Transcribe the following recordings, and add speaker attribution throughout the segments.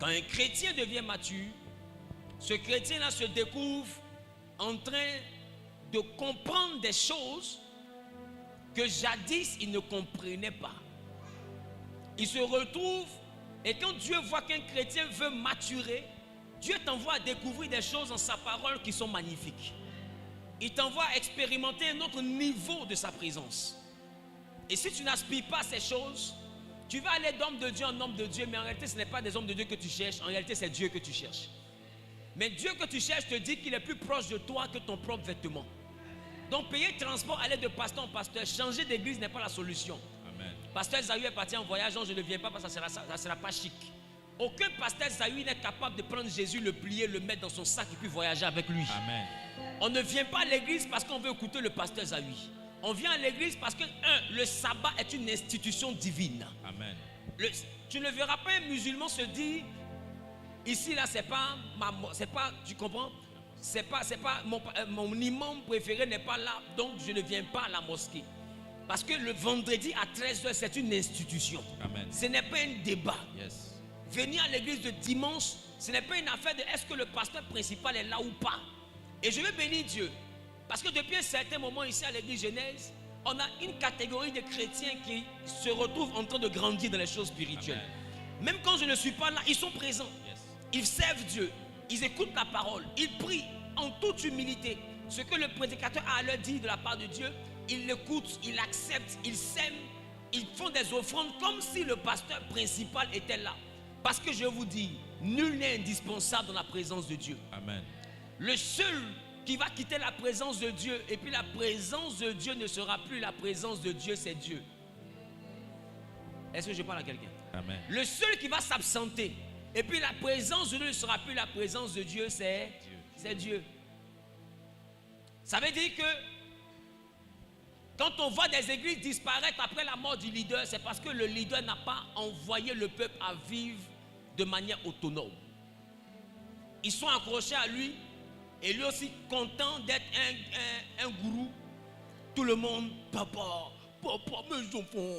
Speaker 1: Quand un chrétien devient mature, ce chrétien-là se découvre en train de comprendre des choses que jadis il ne comprenait pas. Il se retrouve, et quand Dieu voit qu'un chrétien veut maturer, Dieu t'envoie à découvrir des choses en sa parole qui sont magnifiques. Il t'envoie à expérimenter un autre niveau de sa présence. Et si tu n'aspires pas à ces choses, tu vas aller d'homme de Dieu en homme de Dieu, mais en réalité ce n'est pas des hommes de Dieu que tu cherches, en réalité c'est Dieu que tu cherches. Mais Dieu que tu cherches te dit qu'il est plus proche de toi que ton propre vêtement. Donc payer transport, aller de pasteur en pasteur, changer d'église n'est pas la solution.
Speaker 2: Amen.
Speaker 1: Pasteur Zahou est parti en voyage, donc je ne viens pas parce que ça ne sera pas chic. Aucun pasteur Zahou n'est capable de prendre Jésus, le plier, le mettre dans son sac et puis voyager avec lui.
Speaker 2: Amen.
Speaker 1: On ne vient pas à l'église parce qu'on veut écouter le pasteur Zahou. On vient à l'église parce que, le sabbat est une institution divine.
Speaker 2: Amen.
Speaker 1: Tu ne verras pas un musulman se dire, ici là c'est pas, tu comprends? C'est pas mon imam préféré n'est pas là, donc je ne viens pas à la mosquée. Parce que le vendredi à 13h, c'est une institution.
Speaker 2: Amen.
Speaker 1: Ce n'est pas un débat.
Speaker 2: Yes.
Speaker 1: Venir à l'église de dimanche, ce n'est pas une affaire de est-ce que le pasteur principal est là ou pas. Et je veux bénir Dieu. Parce que depuis un certain moment ici à l'église Genèse, on a une catégorie de chrétiens qui se retrouvent en train de grandir dans les choses spirituelles. Amen. Même quand je ne suis pas là, ils sont présents. Yes. Ils servent Dieu. Ils écoutent la parole. Ils prient en toute humilité. Ce que le prédicateur a à leur dire de la part de Dieu, ils l'écoutent, ils l'acceptent, ils s'aiment. Ils font des offrandes comme si le pasteur principal était là. Parce que je vous dis, nul n'est indispensable dans la présence de Dieu.
Speaker 2: Amen.
Speaker 1: Le seul qui va quitter la présence de Dieu, et puis la présence de Dieu ne sera plus la présence de Dieu, c'est Dieu. Est-ce que je parle à quelqu'un?
Speaker 2: Amen.
Speaker 1: Le seul qui va s'absenter, et puis la présence de Dieu ne sera plus la présence de Dieu, c'est Dieu. Ça veut dire que quand on voit des églises disparaître après la mort du leader, c'est parce que le leader n'a pas envoyé le peuple à vivre de manière autonome. Ils sont accrochés à lui, et lui aussi content d'être un gourou. Tout le monde, papa, mes enfants,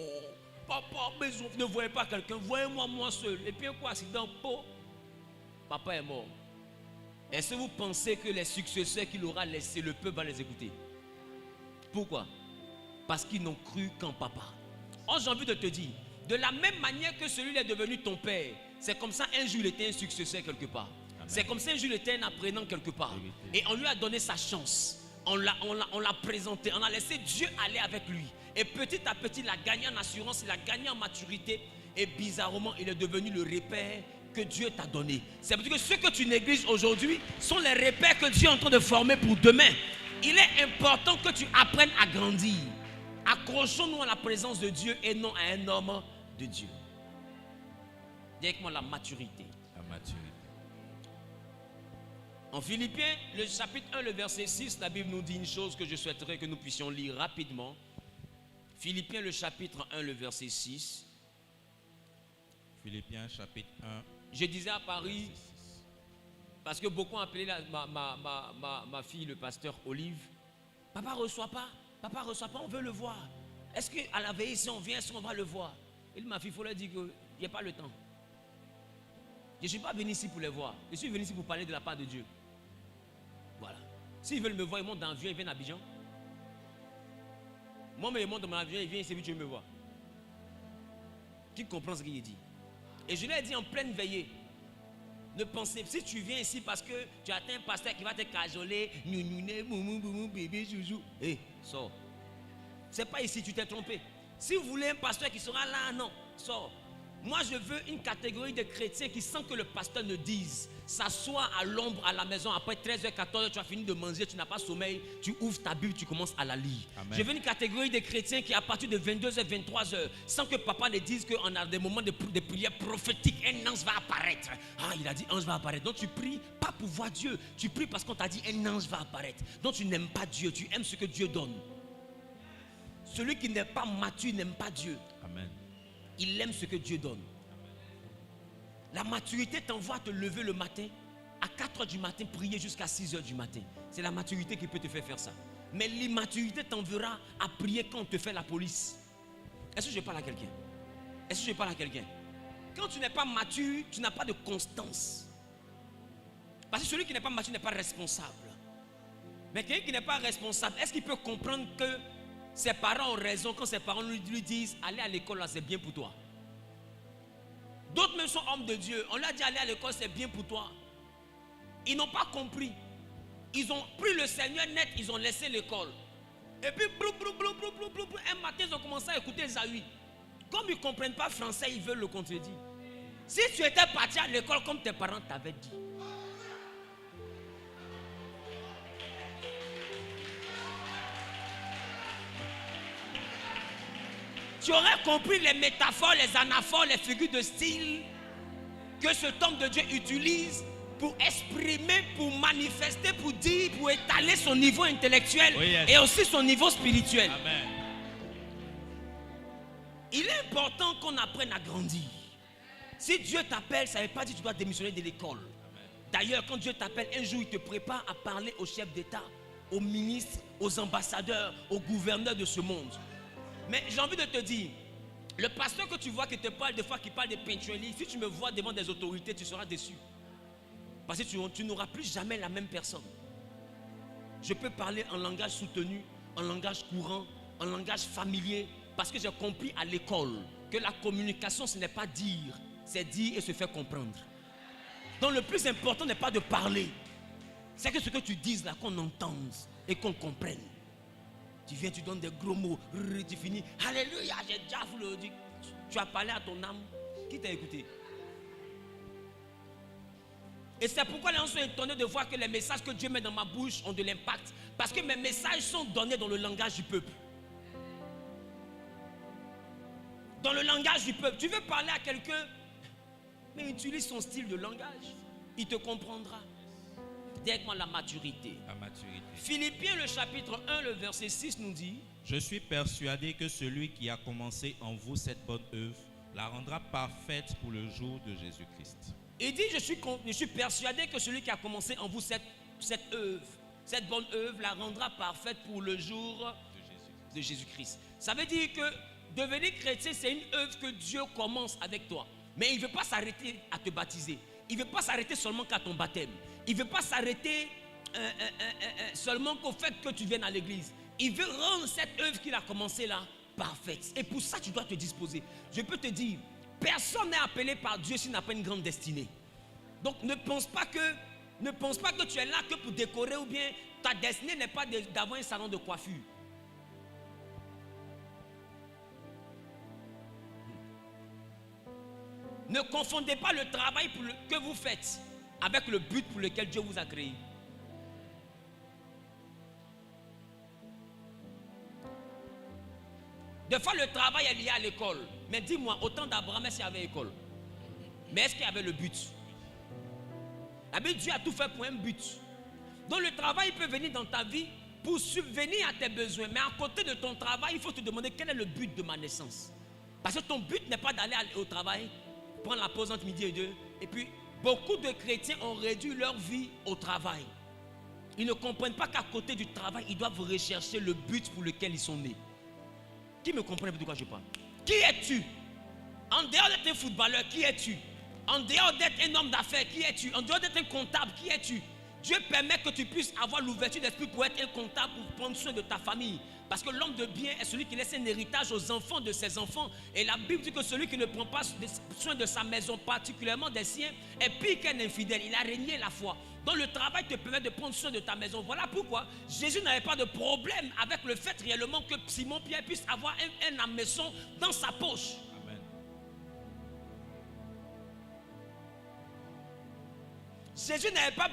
Speaker 1: ne voyez pas quelqu'un, voyez-moi moi seul. Et puis un coup accident, papa est mort. Est-ce que vous pensez que les successeurs qu'il aura laissés, le peuple va les écouter? Pourquoi? Parce qu'ils n'ont cru qu'en papa. Oh, j'ai envie de te dire, de la même manière que celui-là est devenu ton père, c'est comme ça un jour il était un successeur quelque part. C'est comme ça un jour il était un apprenant quelque part. Et on lui a donné sa chance. On l'a présenté. On a laissé Dieu aller avec lui. Et petit à petit, il a gagné en assurance, il a gagné en maturité. Et bizarrement, il est devenu le repère que Dieu t'a donné. C'est parce que ce que tu négliges aujourd'hui sont les repères que Dieu est en train de former pour demain. Il est important que tu apprennes à grandir. Accrochons-nous à la présence de Dieu et non à un homme de Dieu. Dis avec moi la maturité.
Speaker 2: La maturité.
Speaker 1: En Philippiens, le chapitre 1, le verset 6, la Bible nous dit une chose que je souhaiterais que nous puissions lire rapidement. Philippiens, le chapitre 1, le verset 6.
Speaker 2: Philippiens, chapitre 1.
Speaker 1: Je disais à Paris, parce que beaucoup ont appelé ma fille, le pasteur Olive. Papa ne reçoit pas, on veut le voir. Est-ce qu'à la veille, si on vient, est-ce qu'on va le voir? Et ma fille, il faut leur dire qu'il n'y a pas le temps. Je ne suis pas venu ici pour les voir. Je suis venu ici pour parler de la part de Dieu. Voilà. S'ils veulent me voir, ils montent dans l'avion, ils viennent à Abidjan. Moi, ils montent dans mon avion, ils viennent ici, tu veux me voir. Qui comprend ce qu'il dit? Et je lui ai dit en pleine veillée, ne pensez, si tu viens ici parce que tu as atteint un pasteur qui va te cajoler, bébé, joujou, sors. C'est pas ici, tu t'es trompé. Si vous voulez un pasteur qui sera là, non, sors. Moi, je veux une catégorie de chrétiens qui, sans que le pasteur ne dise, s'assoit à l'ombre à la maison, après 13h, 14h, tu as fini de manger, tu n'as pas sommeil, tu ouvres ta Bible, tu commences à la lire. Amen. Je veux une catégorie de chrétiens qui, à partir de 22h, 23h, sans que papa ne dise qu'on a des moments de prière prophétique, un ange va apparaître. Ah, il a dit ange va apparaître. Donc tu pries pas pour voir Dieu, tu pries parce qu'on t'a dit un ange va apparaître. Donc tu n'aimes pas Dieu, tu aimes ce que Dieu donne. Celui qui n'est pas mature n'aime pas Dieu.
Speaker 2: Amen.
Speaker 1: Il aime ce que Dieu donne. La maturité t'envoie à te lever le matin, à 4h du matin, prier jusqu'à 6h du matin. C'est la maturité qui peut te faire ça. Mais l'immaturité t'enverra à prier quand on te fait la police. Est-ce que je parle à quelqu'un? Est-ce que je parle à quelqu'un? quand tu n'es pas mature, tu n'as pas de constance. Parce que celui qui n'est pas mature n'est pas responsable. Mais quelqu'un qui n'est pas responsable, est-ce qu'il peut comprendre que ses parents ont raison quand ses parents lui disent « Aller à l'école, là, c'est bien pour toi ». D'autres même sont hommes de Dieu. On leur dit « Aller à l'école, c'est bien pour toi ». Ils n'ont pas compris. Ils ont pris le Seigneur net, ils ont laissé l'école. Et puis, un matin, ils ont commencé à écouter Esaü. Comme ils ne comprennent pas français, ils veulent le contredire. Si tu étais parti à l'école comme tes parents t'avaient dit, tu aurais compris les métaphores, les anaphores, les figures de style que cet homme de Dieu utilise pour exprimer, pour manifester, pour dire, pour étaler son niveau intellectuel et aussi son niveau spirituel.
Speaker 2: Amen.
Speaker 1: Il est important qu'on apprenne à grandir. Si Dieu t'appelle, ça ne veut pas dire que tu dois démissionner de l'école. D'ailleurs, quand Dieu t'appelle, un jour, il te prépare à parler aux chefs d'État, aux ministres, aux ambassadeurs, aux gouverneurs de ce monde. Mais j'ai envie de te dire, le pasteur que tu vois qui te parle des fois, qui parle de punctualité, si tu me vois devant des autorités, tu seras déçu. Parce que tu n'auras plus jamais la même personne. Je peux parler en langage soutenu, en langage courant, en langage familier, parce que j'ai compris à l'école que la communication, ce n'est pas dire, c'est dire et se faire comprendre. Donc le plus important n'est pas de parler, c'est que ce que tu dises là, qu'on entende et qu'on comprenne. Tu viens, tu donnes des gros mots, tu finis, alléluia, j'ai déjà voulu dire. Tu as parlé à ton âme, qui t'a écouté? Et c'est pourquoi les gens sont étonnés de voir que les messages que Dieu met dans ma bouche ont de l'impact. Parce que mes messages sont donnés dans le langage du peuple. Dans le langage du peuple. Tu veux parler à quelqu'un, mais utilise son style de langage. Il te comprendra. Directement la maturité.
Speaker 2: La maturité.
Speaker 1: Philippiens le chapitre 1, le verset 6 nous dit:
Speaker 2: Je suis persuadé que celui qui a commencé en vous cette bonne œuvre la rendra parfaite pour le jour de Jésus-Christ.
Speaker 1: Il dit, je suis persuadé que celui qui a commencé en vous cette œuvre, cette bonne œuvre, la rendra parfaite pour le jour de Jésus-Christ. Ça veut dire que devenir chrétien, c'est une œuvre que Dieu commence avec toi. Mais il ne veut pas s'arrêter à te baptiser. Il ne veut pas s'arrêter seulement qu'à ton baptême. Il ne veut pas s'arrêter seulement qu'au fait que tu viennes à l'église. Il veut rendre cette œuvre qu'il a commencée là parfaite. Et pour ça, tu dois te disposer. Je peux te dire, personne n'est appelé par Dieu s'il n'a pas une grande destinée. Donc ne pense pas que tu es là que pour décorer, ou bien ta destinée n'est pas d'avoir un salon de coiffure. Ne confondez pas le travail que vous faites avec le but pour lequel Dieu vous a créé. Des fois, le travail est lié à l'école. Mais dis-moi, au temps d'Abraham, est-ce qu'il y avait école? Mais est-ce qu'il y avait le but? La Bible, Dieu a tout fait pour un but. Donc le travail peut venir dans ta vie pour subvenir à tes besoins. Mais à côté de ton travail, il faut te demander quel est le but de ma naissance. Parce que ton but n'est pas d'aller au travail, prendre la pause entre midi et 2. Et puis, beaucoup de chrétiens ont réduit leur vie au travail. Ils ne comprennent pas qu'à côté du travail, ils doivent rechercher le but pour lequel ils sont nés. Qui me comprend de quoi je parle? Qui es-tu? En dehors d'être un footballeur, qui es-tu? En dehors d'être un homme d'affaires, qui es-tu? En dehors d'être un comptable, qui es-tu? Dieu permet que tu puisses avoir l'ouverture d'esprit pour être un comptable, pour prendre soin de ta famille. Parce que l'homme de bien est celui qui laisse un héritage aux enfants de ses enfants. Et la Bible dit que celui qui ne prend pas soin de sa maison, particulièrement des siens, est pire qu'un infidèle. Il a régné la foi. Donc le travail te permet de prendre soin de ta maison. Voilà pourquoi Jésus n'avait pas de problème avec le fait réellement que Simon-Pierre puisse avoir un hameçon dans sa poche.
Speaker 2: Amen.
Speaker 1: Jésus n'avait pas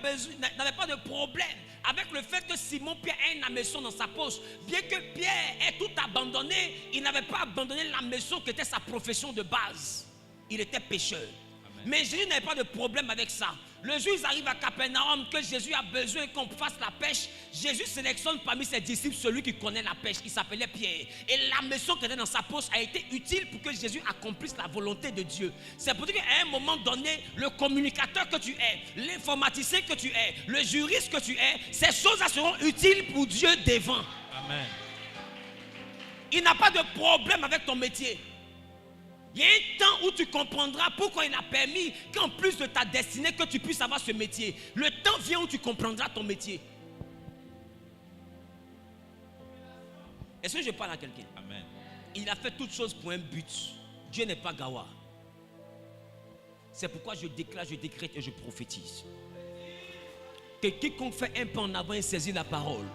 Speaker 1: de problème avec le fait que Simon-Pierre ait un hameçon dans sa poche. Bien que Pierre ait tout abandonné, il n'avait pas abandonné l'hameçon qui était sa profession de base. Il était pécheur. Amen. Mais Jésus n'avait pas de problème avec ça. Le jour où ils arrivent à Capernaum, que Jésus a besoin qu'on fasse la pêche, Jésus sélectionne parmi ses disciples celui qui connaît la pêche, qui s'appelait Pierre. Et l'hameçon qui était dans sa poche a été utile pour que Jésus accomplisse la volonté de Dieu. C'est pour dire qu'à un moment donné, le communicateur que tu es, l'informaticien que tu es, le juriste que tu es, ces choses-là seront utiles pour Dieu devant.
Speaker 2: Amen.
Speaker 1: Il n'a pas de problème avec ton métier. Il y a un temps où tu comprendras pourquoi il a permis qu'en plus de ta destinée, que tu puisses avoir ce métier. Le temps vient où tu comprendras ton métier. Est-ce que je parle à quelqu'un?
Speaker 2: Amen.
Speaker 1: Il a fait toutes choses pour un but. Dieu n'est pas gawa. C'est pourquoi je déclare, je décrète et je prophétise. Que quiconque fait un pas en avant et saisit la parole,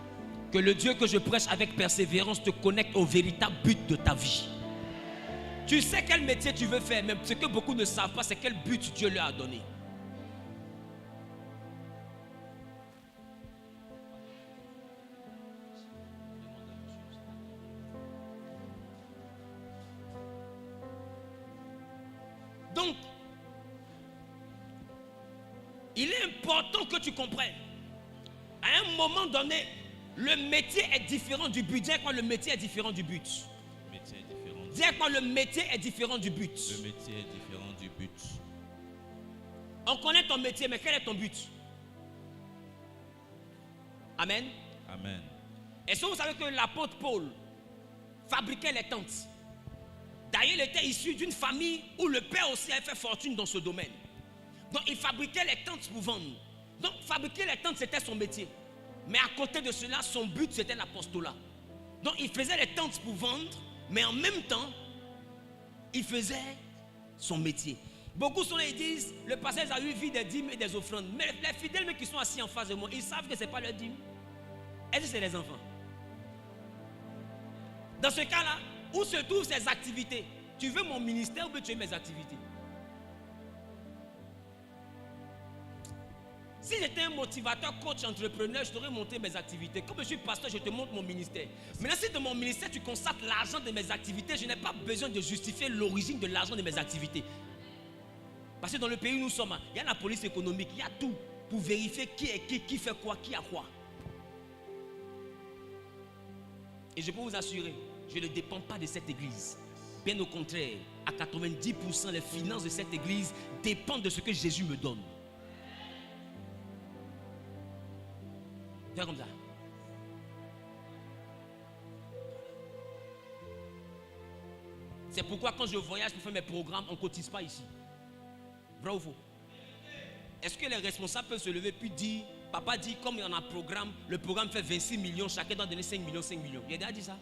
Speaker 1: que le Dieu que je prêche avec persévérance te connecte au véritable but de ta vie. Tu sais quel métier tu veux faire, mais ce que beaucoup ne savent pas, c'est quel but Dieu leur a donné. Donc, il est important que tu comprennes. À un moment donné, le métier est différent du but. Dis quand le métier est différent du but.
Speaker 2: Le métier est différent.
Speaker 1: Dis quand le métier est différent du but.
Speaker 2: Le métier est différent du but.
Speaker 1: On connaît ton métier, mais quel est ton but? Amen.
Speaker 2: Amen.
Speaker 1: Est-ce que vous savez que l'apôtre Paul fabriquait les tentes? D'ailleurs, il était issu d'une famille où le père aussi avait fait fortune dans ce domaine. Donc, il fabriquait les tentes pour vendre. Donc, fabriquer les tentes, c'était son métier. Mais à côté de cela, son but, c'était l'apostolat. Donc, il faisait les tentes pour vendre, mais en même temps, il faisait son métier. Beaucoup sont là, ils disent, le pasteur a eu vie des dîmes et des offrandes. Mais les fidèles qui sont assis en face de moi, ils savent que ce n'est pas leur dîme. Est-ce que c'est les enfants? Dans ce cas-là, où se trouvent ces activités? Tu veux mon ministère ou bien tu veux mes activités? Si j'étais un motivateur, coach, entrepreneur, je t'aurais monté mes activités. Comme je suis pasteur, je te montre mon ministère. Maintenant, si de mon ministère, tu constates l'argent de mes activités, je n'ai pas besoin de justifier l'origine de l'argent de mes activités. Parce que dans le pays où nous sommes, il y a la police économique, il y a tout pour vérifier qui est qui fait quoi, qui a quoi. Et je peux vous assurer, je ne dépends pas de cette église. Bien au contraire, à 90%, les finances de cette église dépendent de ce que Jésus me donne. Fais comme ça. C'est pourquoi quand je voyage pour faire mes programmes, on ne cotise pas ici. Vrai ou faux? Est-ce que les responsables peuvent se lever puis dire, papa dit, comme il y en a un programme, le programme fait 26 millions, chacun doit donner 5 millions, 5 millions. Il a déjà dit ça.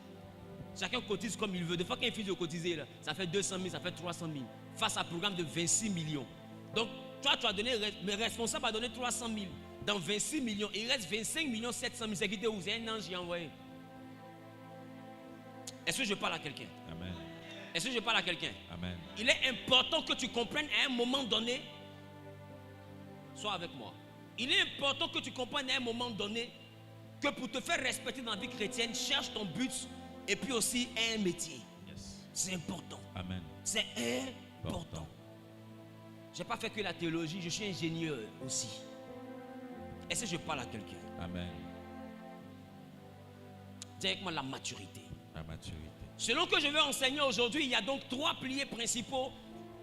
Speaker 1: Chacun cotise comme il veut. Des fois, quand il finit de cotiser, là, ça fait 200 000, ça fait 300 000. Face à un programme de 26 millions. Donc, toi, tu as donné, mes responsables ont donné 300 000. Dans 26 millions, il reste 25 millions 700 000. C'est qui où? C'est un ange qui a envoyé. Est-ce que je parle à quelqu'un?
Speaker 2: Amen.
Speaker 1: Est-ce que je parle à quelqu'un?
Speaker 2: Amen.
Speaker 1: Il est important que tu comprennes à un moment donné. Sois avec moi. Il est important que tu comprennes à un moment donné que pour te faire respecter dans la vie chrétienne, cherche ton but et puis aussi un métier.
Speaker 2: Yes.
Speaker 1: C'est important.
Speaker 2: Amen.
Speaker 1: C'est important. Je n'ai pas fait que la théologie, je suis ingénieur aussi. Est-ce que je parle à quelqu'un?
Speaker 2: Amen.
Speaker 1: Dis avec moi la maturité.
Speaker 2: La maturité.
Speaker 1: Selon que je vais enseigner aujourd'hui, il y a donc 3 piliers principaux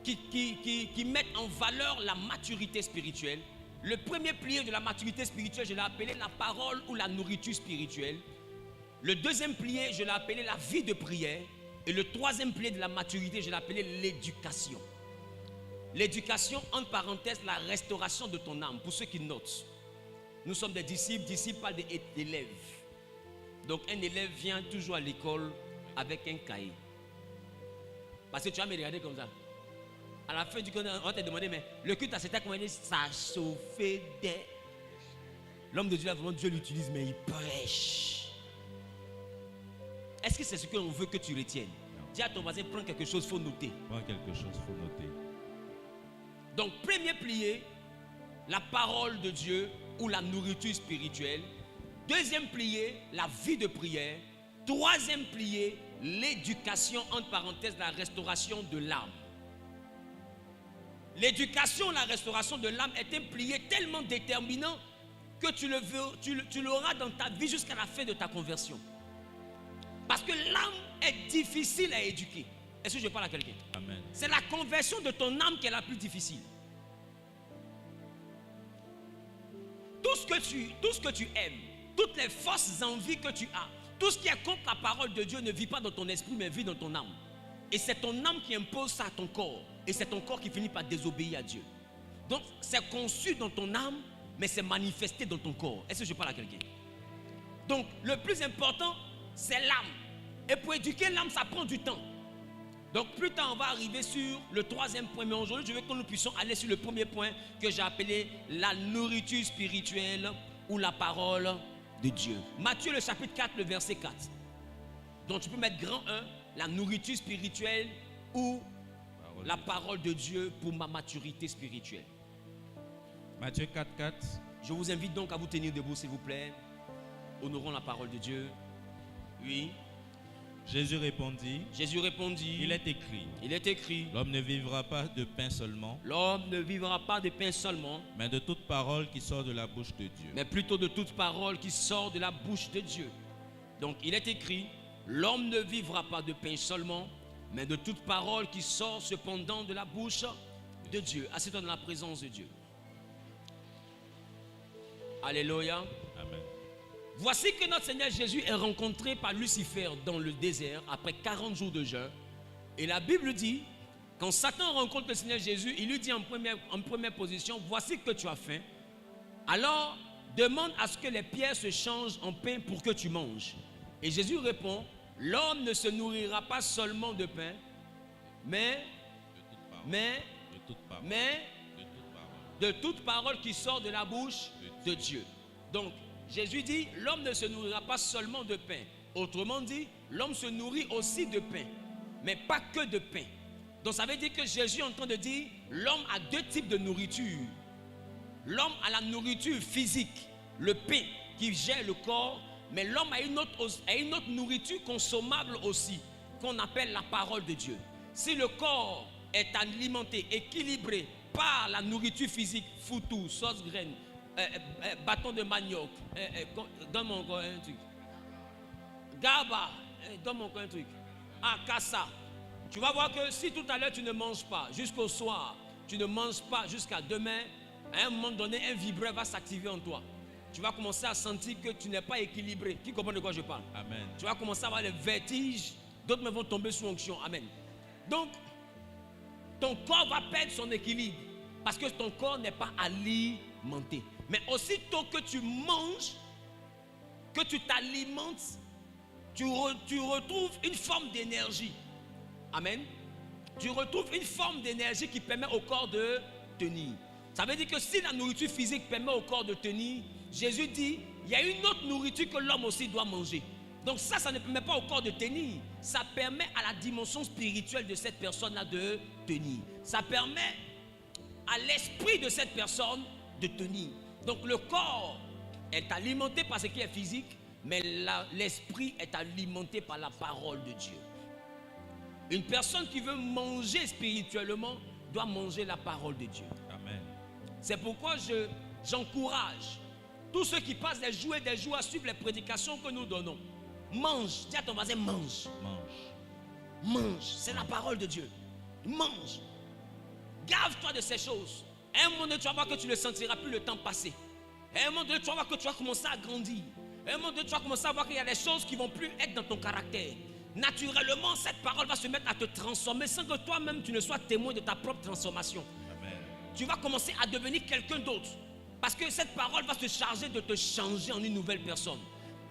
Speaker 1: qui mettent en valeur la maturité spirituelle. Le premier pilier de la maturité spirituelle, je l'ai appelé la parole ou la nourriture spirituelle. Le deuxième pilier, je l'ai appelé la vie de prière. Et le troisième pilier de la maturité, je l'ai appelé l'éducation. L'éducation, entre parenthèses, la restauration de ton âme. Pour ceux qui notent, nous sommes des disciples, disciples parlent d'élèves. Donc un élève vient toujours à l'école avec un cahier. Parce que tu vas me regarder comme ça. À la fin du cours, on va te demander, mais le culte à cet acte, ça a chauffé des... L'homme de Dieu, là, vraiment, Dieu l'utilise, mais il prêche. Est-ce que c'est ce qu'on veut que tu retiennes? Dis à ton voisin, prends quelque chose, il faut noter.
Speaker 2: Prends quelque chose, il faut noter.
Speaker 1: Donc, premier pilier, la parole de Dieu ou la nourriture spirituelle. Deuxième pilier, la vie de prière. Troisième pilier, l'éducation, entre parenthèses, la restauration de l'âme. L'éducation, la restauration de l'âme est un pilier tellement déterminant que tu l'auras dans ta vie jusqu'à la fin de ta conversion. Parce que l'âme est difficile à éduquer. Est-ce que je parle à quelqu'un?
Speaker 2: Amen.
Speaker 1: C'est la conversion de ton âme qui est la plus difficile. Tout ce que tu aimes, toutes les fausses envies que tu as, tout ce qui est contre la parole de Dieu ne vit pas dans ton esprit mais vit dans ton âme. Et c'est ton âme qui impose ça à ton corps. Et c'est ton corps qui finit par désobéir à Dieu. Donc, c'est conçu dans ton âme, mais c'est manifesté dans ton corps. Est-ce que je parle à quelqu'un? Donc, le plus important, c'est l'âme. Et pour éduquer l'âme, ça prend du temps. Donc, plus tard, on va arriver sur le troisième point. Mais aujourd'hui, je veux que nous puissions aller sur le premier point que j'ai appelé la nourriture spirituelle ou la parole de Dieu. Matthieu, le chapitre 4, le verset 4. Donc, tu peux mettre grand 1, la nourriture spirituelle ou la parole de Dieu pour ma maturité spirituelle.
Speaker 2: Matthieu 4, 4.
Speaker 1: Je vous invite donc à vous tenir debout, s'il vous plaît. Honorons la parole de Dieu. Oui.
Speaker 2: Jésus répondit,
Speaker 1: il est écrit,
Speaker 2: l'homme ne vivra pas de pain seulement,
Speaker 1: l'homme ne vivra pas de pain seulement,
Speaker 2: mais de toute parole qui sort de la bouche de Dieu.
Speaker 1: Mais plutôt de toute parole qui sort de la bouche de Dieu. Donc il est écrit, l'homme ne vivra pas de pain seulement, mais de toute parole qui sort cependant de la bouche de Dieu. Assieds-toi dans la présence de Dieu. Alléluia.
Speaker 2: Amen.
Speaker 1: Voici que notre Seigneur Jésus est rencontré par Lucifer dans le désert après 40 jours de jeûne. Et la Bible dit, quand Satan rencontre le Seigneur Jésus, il lui dit en première position, voici que tu as faim. Alors, demande à ce que les pierres se changent en pain pour que tu manges. Et Jésus répond, l'homme ne se nourrira pas seulement de pain, mais de toute parole qui sort de la bouche de Dieu. Donc, Jésus dit, l'homme ne se nourrira pas seulement de pain. Autrement dit, l'homme se nourrit aussi de pain, mais pas que de pain. Donc ça veut dire que Jésus est en train de dire, l'homme a deux types de nourriture. L'homme a la nourriture physique, le pain qui gère le corps, mais l'homme a une autre nourriture consommable aussi, qu'on appelle la parole de Dieu. Si le corps est alimenté, équilibré par la nourriture physique, foutou, sauce graine, bâton de manioc, donne-moi encore un truc. Gaba, donne-moi encore un truc. Akassa. Tu vas voir que si tout à l'heure tu ne manges pas, jusqu'au soir, tu ne manges pas jusqu'à demain, à un moment donné, un vibreur va s'activer en toi. Tu vas commencer à sentir que tu n'es pas équilibré. Qui comprend de quoi je parle?
Speaker 2: Amen.
Speaker 1: Tu vas commencer à avoir les vertiges, d'autres vont tomber sous onction. Amen. Donc, ton corps va perdre son équilibre parce que ton corps n'est pas alimenté. Mais aussitôt que tu manges, que tu t'alimentes, tu retrouves une forme d'énergie. Amen. Tu retrouves une forme d'énergie qui permet au corps de tenir. Ça veut dire que si la nourriture physique permet au corps de tenir, Jésus dit, il y a une autre nourriture que l'homme aussi doit manger. Donc ça ne permet pas au corps de tenir. Ça permet à la dimension spirituelle de cette personne-là de tenir. Ça permet à l'esprit de cette personne de tenir. Donc le corps est alimenté par ce qui est physique, mais l'esprit est alimenté par la parole de Dieu. Une personne qui veut manger spirituellement doit manger la parole de Dieu.
Speaker 2: Amen.
Speaker 1: C'est pourquoi j'encourage tous ceux qui passent des jours et des jours à suivre les prédications que nous donnons. Mange. Dis à ton voisin, mange. Mange. C'est la parole de Dieu. Mange. Gave-toi de ces choses. À un moment donné, tu vas voir que tu ne sentiras plus le temps passer. À un moment donné, tu vas voir que tu vas commencer à grandir. À un moment donné, tu vas commencer à voir qu'il y a des choses qui ne vont plus être dans ton caractère. Naturellement, cette parole va se mettre à te transformer sans que toi-même tu ne sois témoin de ta propre transformation.
Speaker 2: Amen.
Speaker 1: Tu vas commencer à devenir quelqu'un d'autre. Parce que cette parole va se charger de te changer en une nouvelle personne.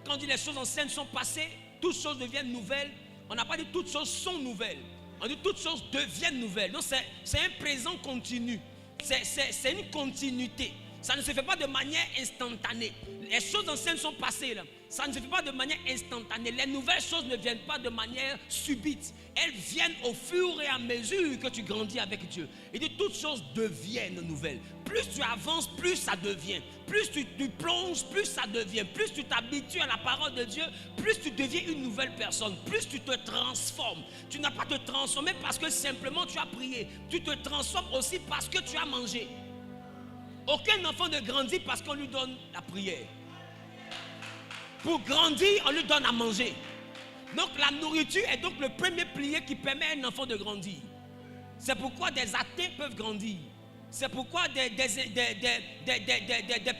Speaker 1: Quand on dit les choses anciennes sont passées, toutes choses deviennent nouvelles. On n'a pas dit toutes choses sont nouvelles. On dit toutes choses deviennent nouvelles. Donc c'est un présent continu. C'est une continuité. Ça ne se fait pas de manière instantanée. Les choses anciennes sont passées là. Ça ne se fait pas de manière instantanée. Les nouvelles choses ne viennent pas de manière subite. Elles viennent au fur et à mesure que tu grandis avec Dieu. Et dit toutes choses deviennent nouvelles. Plus tu avances, plus ça devient. Plus tu plonges, plus ça devient. Plus tu t'habitues à la parole de Dieu, plus tu deviens une nouvelle personne. Plus tu te transformes. Tu n'as pas te transformer parce que simplement tu as prié. Tu te transformes aussi parce que tu as mangé. Aucun enfant ne grandit parce qu'on lui donne la prière. Pour grandir, on lui donne à manger. Donc la nourriture est donc le premier pilier qui permet à un enfant de grandir. C'est pourquoi des athées peuvent grandir. C'est pourquoi des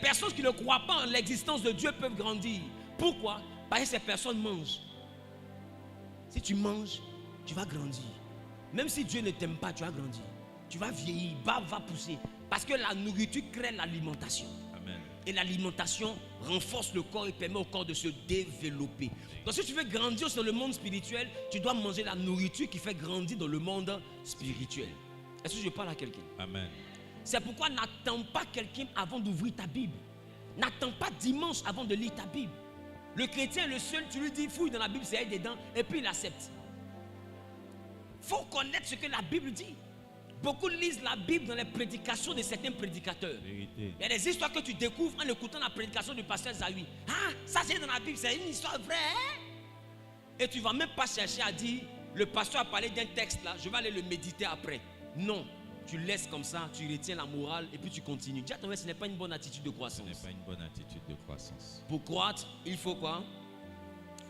Speaker 1: personnes qui ne croient pas en l'existence de Dieu peuvent grandir. Pourquoi? Parce que ces personnes mangent. Si tu manges, tu vas grandir. Même si Dieu ne t'aime pas, tu vas grandir. Tu vas vieillir, barbe va pousser. Parce que la nourriture crée l'alimentation.
Speaker 2: Amen.
Speaker 1: Et l'alimentation renforce le corps et permet au corps de se développer. Donc si tu veux grandir dans le monde spirituel, tu dois manger la nourriture qui fait grandir dans le monde spirituel. Est-ce que je parle à quelqu'un?
Speaker 2: Amen.
Speaker 1: C'est pourquoi n'attends pas quelqu'un avant d'ouvrir ta Bible. N'attends pas dimanche avant de lire ta Bible. Le chrétien est le seul, tu lui dis fouille dans la Bible, c'est dedans, et puis il accepte. Il faut connaître ce que la Bible dit. Beaucoup lisent la Bible dans les prédications de certains prédicateurs.
Speaker 2: Vérité.
Speaker 1: Il y a des histoires que tu découvres en écoutant la prédication du pasteur Zawi. Ah, ça c'est dans la Bible, c'est une histoire vraie. Hein? Et tu ne vas même pas chercher à dire, le pasteur a parlé d'un texte là, je vais aller le méditer après. Non, tu laisses comme ça, tu retiens la morale et puis tu continues. Dis à ton frère, ce n'est pas une bonne attitude de croissance.
Speaker 2: Ce n'est pas une bonne attitude de croissance.
Speaker 1: Pour croître, il faut quoi?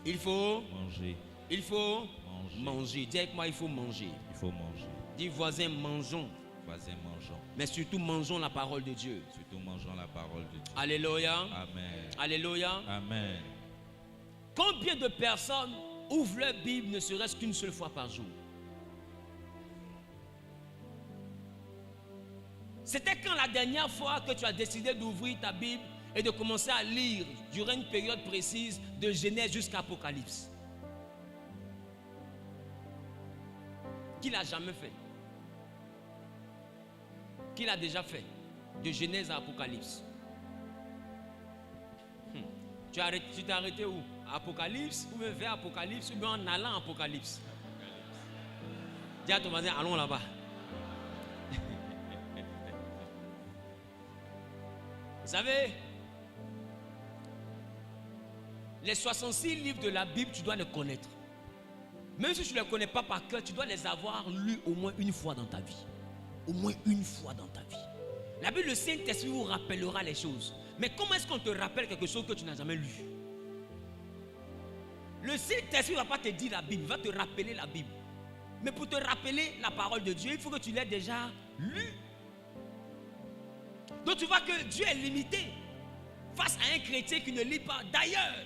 Speaker 1: Il faut
Speaker 2: Manger.
Speaker 1: Il faut
Speaker 2: Manger.
Speaker 1: manger. Dis avec moi, il faut manger.
Speaker 2: Il faut manger.
Speaker 1: Dis voisin, mangeons.
Speaker 2: Voisin, mangeons.
Speaker 1: Mais surtout, mangeons la parole de Dieu.
Speaker 2: Surtout mangeons la parole de Dieu.
Speaker 1: Alléluia.
Speaker 2: Amen.
Speaker 1: Alléluia.
Speaker 2: Amen.
Speaker 1: Combien de personnes ouvrent leur Bible ne serait-ce qu'une seule fois par jour? C'était quand la dernière fois que tu as décidé d'ouvrir ta Bible et de commencer à lire durant une période précise de Genèse jusqu'à Apocalypse? Qui l'a jamais fait? Qui l'a déjà fait? De Genèse à Apocalypse. Tu t'es arrêté où? À Apocalypse, ou bien vers Apocalypse, ou bien en allant à Apocalypse? Dis à ton voisin, allons là-bas. Vous savez, les 66 livres de la Bible, tu dois les connaître. Même si tu ne les connais pas par cœur, tu dois les avoir lus au moins une fois dans ta vie. Au moins une fois dans ta vie. La Bible, le Saint-Esprit vous rappellera les choses. Mais comment est-ce qu'on te rappelle quelque chose que tu n'as jamais lu? Le Saint-Esprit ne va pas te dire la Bible, il va te rappeler la Bible. Mais pour te rappeler la parole de Dieu, il faut que tu l'aies déjà lu. Donc tu vois que Dieu est limité face à un chrétien qui ne lit pas. D'ailleurs,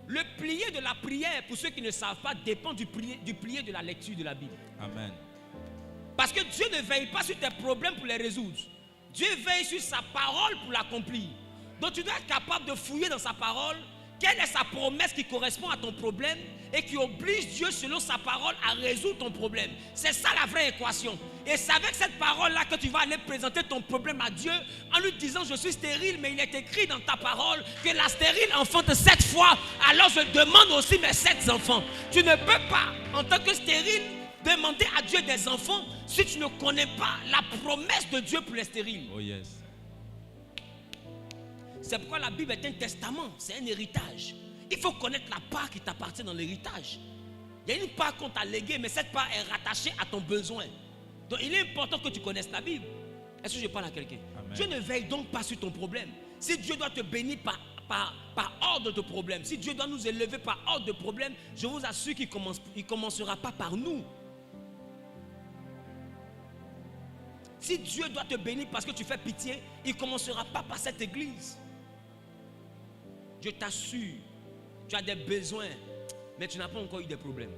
Speaker 1: le plié de la prière, pour ceux qui ne savent pas, dépend du plié de la lecture de la Bible.
Speaker 2: Amen.
Speaker 1: Parce que Dieu ne veille pas sur tes problèmes pour les résoudre. Dieu veille sur sa parole pour l'accomplir. Donc tu dois être capable de fouiller dans sa parole. Quelle est sa promesse qui correspond à ton problème et qui oblige Dieu selon sa parole à résoudre ton problème? C'est ça la vraie équation. Et c'est avec cette parole-là que tu vas aller présenter ton problème à Dieu en lui disant je suis stérile, mais il est écrit dans ta parole que la stérile enfante 7 fois. Alors je demande aussi mes 7 enfants. Tu ne peux pas, en tant que stérile, demander à Dieu des enfants si tu ne connais pas la promesse de Dieu pour les stériles.
Speaker 2: Oh yes.
Speaker 1: C'est pourquoi la Bible est un testament, c'est un héritage. Il faut connaître la part qui t'appartient dans l'héritage. Il y a une part qu'on t'a léguée, mais cette part est rattachée à ton besoin. Donc il est important que tu connaisses la Bible. Est-ce que je parle à quelqu'un? Dieu ne veille donc pas sur ton problème. Si Dieu doit te bénir par ordre de problème, si Dieu doit nous élever par ordre de problème, je vous assure qu'il ne commencera pas par nous. Si Dieu doit te bénir parce que tu fais pitié, il ne commencera pas par cette église. Je t'assure, tu as des besoins, mais tu n'as pas encore eu des problèmes.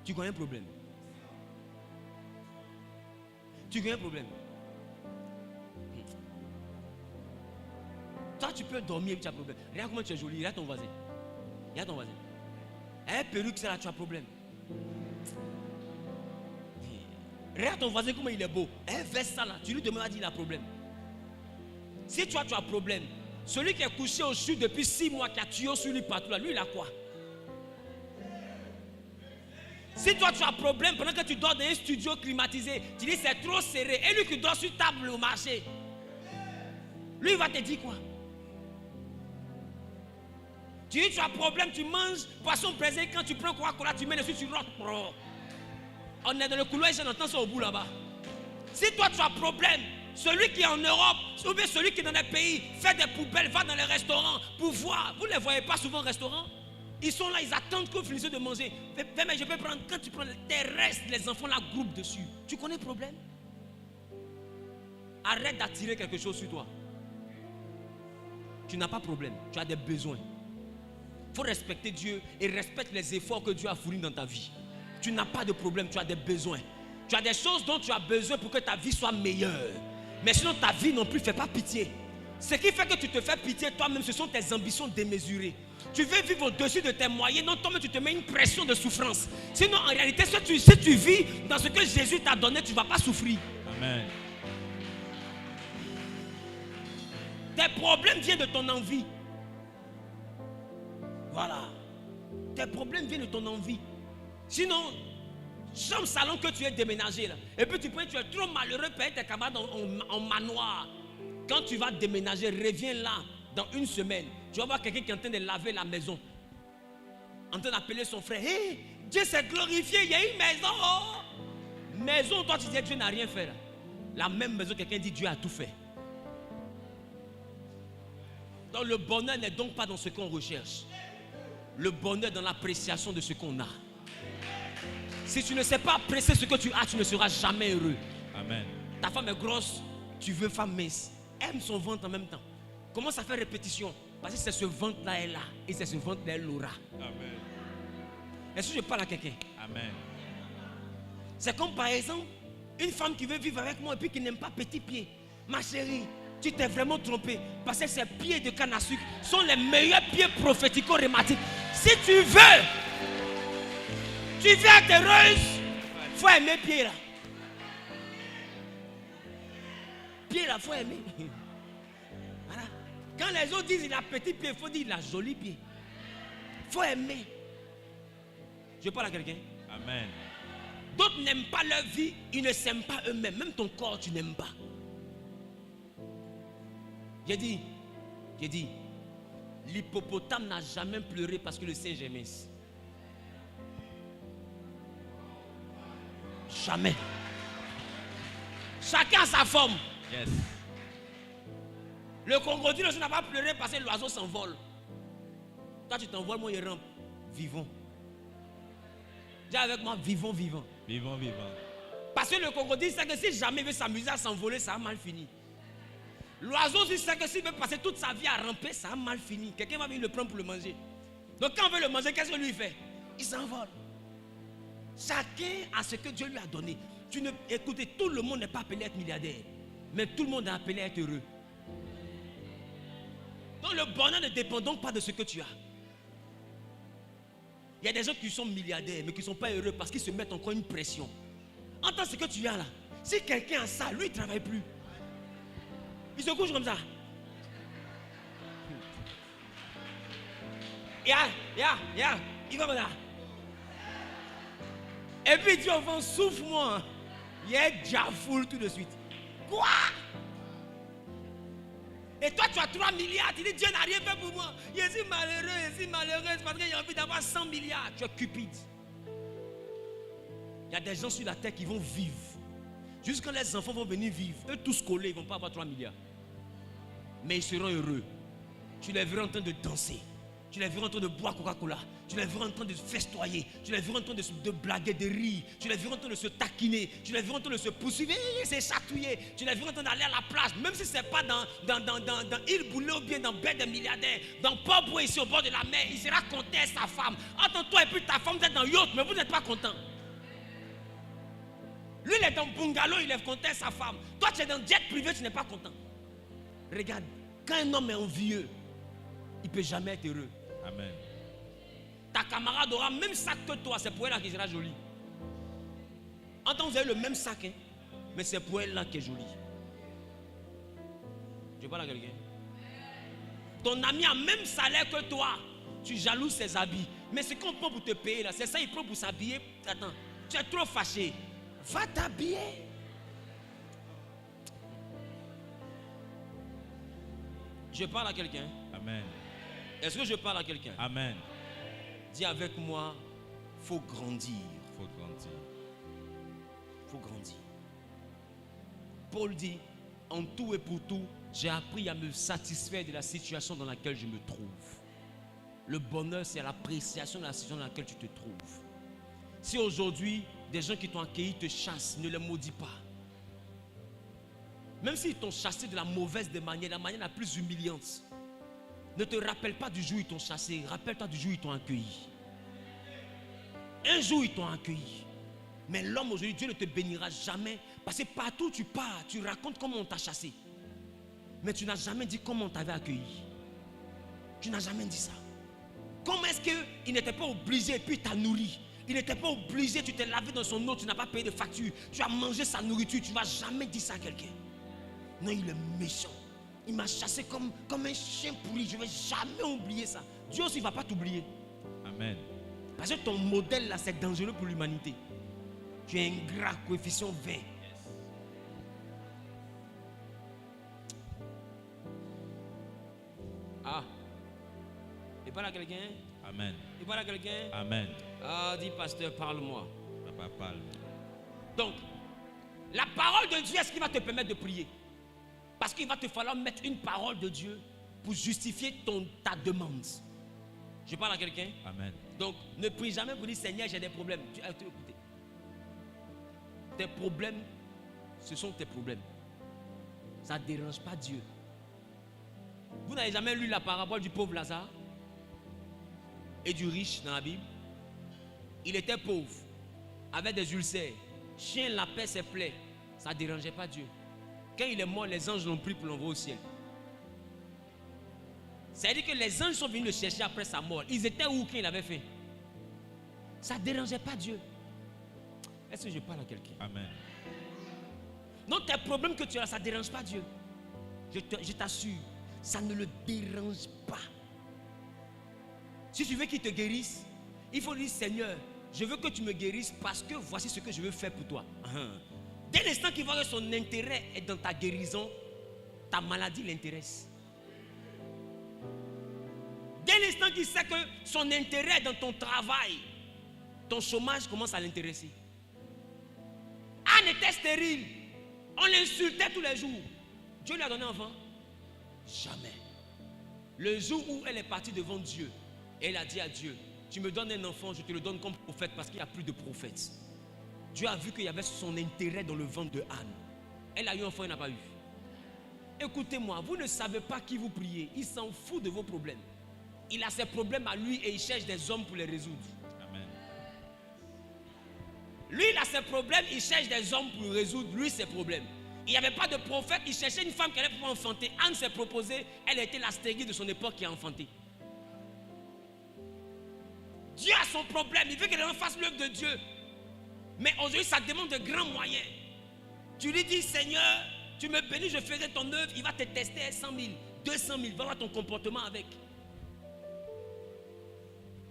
Speaker 1: Tu connais un problème. Tu connais un problème. Toi, tu peux dormir et tu as un problème. Regarde comment tu es joli, regarde ton voisin. Regarde ton voisin. Un perruque, c'est là, tu as un problème. Regarde ton voisin, comment il est beau. Un veste ça là, tu lui demandes s'il a un problème. Si toi tu as un problème, celui qui est couché au sud depuis 6 mois, qui a tué sur lui partout là, lui il a quoi? Si toi tu as un problème pendant que tu dors dans un studio climatisé, tu dis c'est trop serré, et lui qui dort sur table au marché, lui il va te dire quoi? Tu dis tu as un problème, tu manges poisson braisé, quand tu prends Coca-Cola, tu mets dessus, tu rotes. On est dans le couloir et j'entends ça au bout là-bas. Si toi tu as un problème, celui qui est en Europe, ou bien celui qui est dans les pays, fait des poubelles, va dans les restaurants pour voir. Vous ne les voyez pas souvent au restaurant? Ils sont là, ils attendent que vous finissez de manger. Mais je peux prendre, quand tu prends tes restes, les enfants la groupent dessus. Tu connais le problème? Arrête d'attirer quelque chose sur toi. Tu n'as pas de problème, tu as des besoins. Il faut respecter Dieu et respecte les efforts que Dieu a fournis dans ta vie. Tu n'as pas de problème, tu as des besoins. Tu as des choses dont tu as besoin pour que ta vie soit meilleure. Mais sinon ta vie non plus ne fait pas pitié. Ce qui fait que tu te fais pitié toi-même, ce sont tes ambitions démesurées. Tu veux vivre au-dessus de tes moyens, non, toi-même tu te mets une pression de souffrance. Sinon en réalité, si tu vis dans ce que Jésus t'a donné, tu ne vas pas souffrir.
Speaker 2: Amen.
Speaker 1: Tes problèmes viennent de ton envie. Voilà. Tes problèmes viennent de ton envie. Sinon, chambre salon que tu es déménagé là. Et puis tu es trop malheureux pour tes camarades en manoir. Quand tu vas déménager, reviens là dans une semaine. Tu vas voir quelqu'un qui est en train de laver la maison. En train d'appeler son frère. Hé, Dieu s'est glorifié, il y a une maison. Oh. Maison, toi tu dis Dieu n'a rien fait là. La même maison, quelqu'un dit Dieu a tout fait. Donc le bonheur n'est donc pas dans ce qu'on recherche. Le bonheur est dans l'appréciation de ce qu'on a. Si tu ne sais pas apprécier ce que tu as, tu ne seras jamais heureux.
Speaker 2: Amen.
Speaker 1: Ta femme est grosse, tu veux femme mince. Aime son ventre en même temps. Commence à faire répétition. Parce que c'est ce ventre-là elle a. Et c'est ce ventre-là elle l'aura.
Speaker 2: Amen.
Speaker 1: Est-ce que je parle à quelqu'un?
Speaker 2: Amen.
Speaker 1: C'est comme par exemple, une femme qui veut vivre avec moi et puis qui n'aime pas petit pied. Ma chérie, tu t'es vraiment trompé. Parce que ces pieds de canne à sucre sont les meilleurs pieds prophético-rhématiques. Si tu veux, tu viens à tes roses, il faut aimer pied là. Pied là, il faut aimer. Voilà. Quand les autres disent il a petit pied, il faut dire il a joli pied. Il faut aimer. Je parle à quelqu'un.
Speaker 2: Amen.
Speaker 1: D'autres n'aiment pas leur vie, ils ne s'aiment pas eux-mêmes. Même ton corps, tu n'aimes pas. J'ai dit, l'hippopotame n'a jamais pleuré parce que le singe est mince. Jamais. Chacun a sa forme.
Speaker 2: Yes.
Speaker 1: Le crocodile n'a pas pleuré parce que l'oiseau s'envole. Toi tu t'envoles, moi il rampe. Vivons. Dis avec moi, vivons, vivons.
Speaker 2: Vivons, vivons.
Speaker 1: Parce que le crocodile sait que si jamais il veut s'amuser à s'envoler, ça a mal fini. L'oiseau aussi sait que s'il veut passer toute sa vie à ramper, ça a mal fini. Quelqu'un va venir le prendre pour le manger. Donc quand on veut le manger, qu'est-ce que lui fait? Il s'envole. Chacun a ce que Dieu lui a donné. Écoutez, tout le monde n'est pas appelé à être milliardaire. Mais tout le monde est appelé à être heureux. Donc le bonheur ne dépend donc pas de ce que tu as. Il y a des gens qui sont milliardaires mais qui ne sont pas heureux parce qu'ils se mettent encore une pression. Entends ce que tu as là. Si quelqu'un a ça, lui il ne travaille plus. Il se couche comme ça. Il va comme ça. Et puis il dit au vent, souffle-moi. Il est déjà full tout de suite. Quoi? Et toi tu as 3 milliards, tu dis Dieu n'a rien fait pour moi. Je suis malheureux, parce que j'ai envie d'avoir 100 milliards. Tu es cupide. Il y a des gens sur la terre qui vont vivre. Jusqu'à quand les enfants vont venir vivre. Eux tous collés, ils ne vont pas avoir 3 milliards. Mais ils seront heureux. Tu les verras en train de danser. Tu les verras en train de boire Coca-Cola. Tu les verras en train de festoyer. Tu les verras en train de blaguer, de rire. Tu les verras en train de se taquiner. Tu les verras en train de se poursuivre, se chatouiller. Tu les verras en train d'aller à la plage. Même si ce n'est pas dans Île Boulay ou bien dans Baie des Milliardaires. Dans Port-Boué, ici au bord de la mer. Il sera content avec sa femme. Entre toi et puis ta femme, vous êtes dans yacht, mais vous n'êtes pas content. Lui, il est dans bungalow, il est content avec sa femme. Toi, tu es dans jet privé, tu n'es pas content. Regarde, quand un homme est envieux, il ne peut jamais être heureux.
Speaker 2: Amen.
Speaker 1: Ta camarade aura le même sac que toi, c'est pour elle là qui sera jolie. Entends, vous avez le même sac, hein, mais c'est pour elle là qui est jolie. Je parle à quelqu'un. Ton ami a le même salaire que toi, tu jalouses ses habits. Mais ce qu'on prend pour te payer là, c'est ça, il prend pour s'habiller. Attends, tu es trop fâché. Va t'habiller. Je parle à quelqu'un.
Speaker 2: Amen.
Speaker 1: Est-ce que je parle à quelqu'un?
Speaker 2: Amen.
Speaker 1: Dis avec moi, faut grandir.
Speaker 2: Faut grandir.
Speaker 1: Faut grandir. Paul dit, en tout et pour tout, j'ai appris à me satisfaire de la situation dans laquelle je me trouve. Le bonheur, c'est l'appréciation de la situation dans laquelle tu te trouves. Si aujourd'hui, des gens qui t'ont accueilli te chassent, ne les maudis pas. Même s'ils t'ont chassé de la mauvaise des manières, la manière la plus humiliante. Ne te rappelle pas du jour où ils t'ont chassé. Rappelle-toi du jour où ils t'ont accueilli. Un jour, ils t'ont accueilli. Mais l'homme aujourd'hui, Dieu ne te bénira jamais. Parce que partout où tu pars, tu racontes comment on t'a chassé. Mais tu n'as jamais dit comment on t'avait accueilli. Tu n'as jamais dit ça. Comment est-ce qu'il n'était pas obligé et puis il t'a nourri? Il n'était pas obligé, tu t'es lavé dans son eau, tu n'as pas payé de facture. Tu as mangé sa nourriture, tu ne vas jamais dire ça à quelqu'un. Non, il est méchant. Il m'a chassé comme un chien pourri. Je ne vais jamais oublier ça. Dieu aussi ne va pas t'oublier.
Speaker 2: Amen.
Speaker 1: Parce que ton modèle là, c'est dangereux pour l'humanité. Tu es ingrat, coefficient 20. Ah. Il parle à quelqu'un?
Speaker 2: Amen.
Speaker 1: Il parle à quelqu'un?
Speaker 2: Amen.
Speaker 1: Ah, dis pasteur, parle-moi.
Speaker 2: Papa parle.
Speaker 1: Donc, la parole de Dieu, est-ce qu'il va te permettre de prier? Parce qu'il va te falloir mettre une parole de Dieu pour justifier ta demande. Je parle à quelqu'un?
Speaker 2: Amen.
Speaker 1: Donc, ne prie jamais pour dire Seigneur, j'ai des problèmes. Tu as écouté. Tes problèmes, ce sont tes problèmes. Ça ne dérange pas Dieu. Vous n'avez jamais lu la parabole du pauvre Lazare et du riche dans la Bible? Il était pauvre, avait des ulcères, chien, lapin, ses plaies. Ça ne dérangeait pas Dieu. Quand il est mort, les anges l'ont pris pour l'envoyer au ciel. C'est-à-dire que les anges sont venus le chercher après sa mort. Ils étaient où quand il avait fait? Ça ne dérangeait pas Dieu. Est-ce que je parle à quelqu'un?
Speaker 2: Amen.
Speaker 1: Non, tes problèmes que tu as, ça ne dérange pas Dieu. Je t'assure, ça ne le dérange pas. Si tu veux qu'il te guérisse, il faut dire Seigneur, je veux que tu me guérisses parce que voici ce que je veux faire pour toi. Dès l'instant qu'il voit que son intérêt est dans ta guérison, ta maladie l'intéresse. Dès l'instant qu'il sait que son intérêt est dans ton travail, ton chômage commence à l'intéresser. Anne était stérile. On l'insultait tous les jours. Dieu lui a donné un enfant? Jamais. Le jour où elle est partie devant Dieu, elle a dit à Dieu, tu me donnes un enfant, je te le donne comme prophète parce qu'il n'y a plus de prophètes. Dieu a vu qu'il y avait son intérêt dans le ventre de Anne. Elle a eu un enfant, elle n'a pas eu. Écoutez-moi, vous ne savez pas qui vous priez. Il s'en fout de vos problèmes. Il a ses problèmes à lui et il cherche des hommes pour les résoudre.
Speaker 2: Amen.
Speaker 1: Lui, il a ses problèmes, il cherche des hommes pour résoudre lui ses problèmes. Il n'y avait pas de prophète, il cherchait une femme qui allait pouvoir enfanter. Anne s'est proposée, elle était la stérile de son époque qui a enfanté. Dieu a son problème, il veut que les gens fassent l'œuvre de Dieu. Mais aujourd'hui, ça demande de grands moyens. Tu lui dis, Seigneur, tu me bénis, je ferai ton œuvre, il va te tester 100 000, 200 000, va voir ton comportement avec.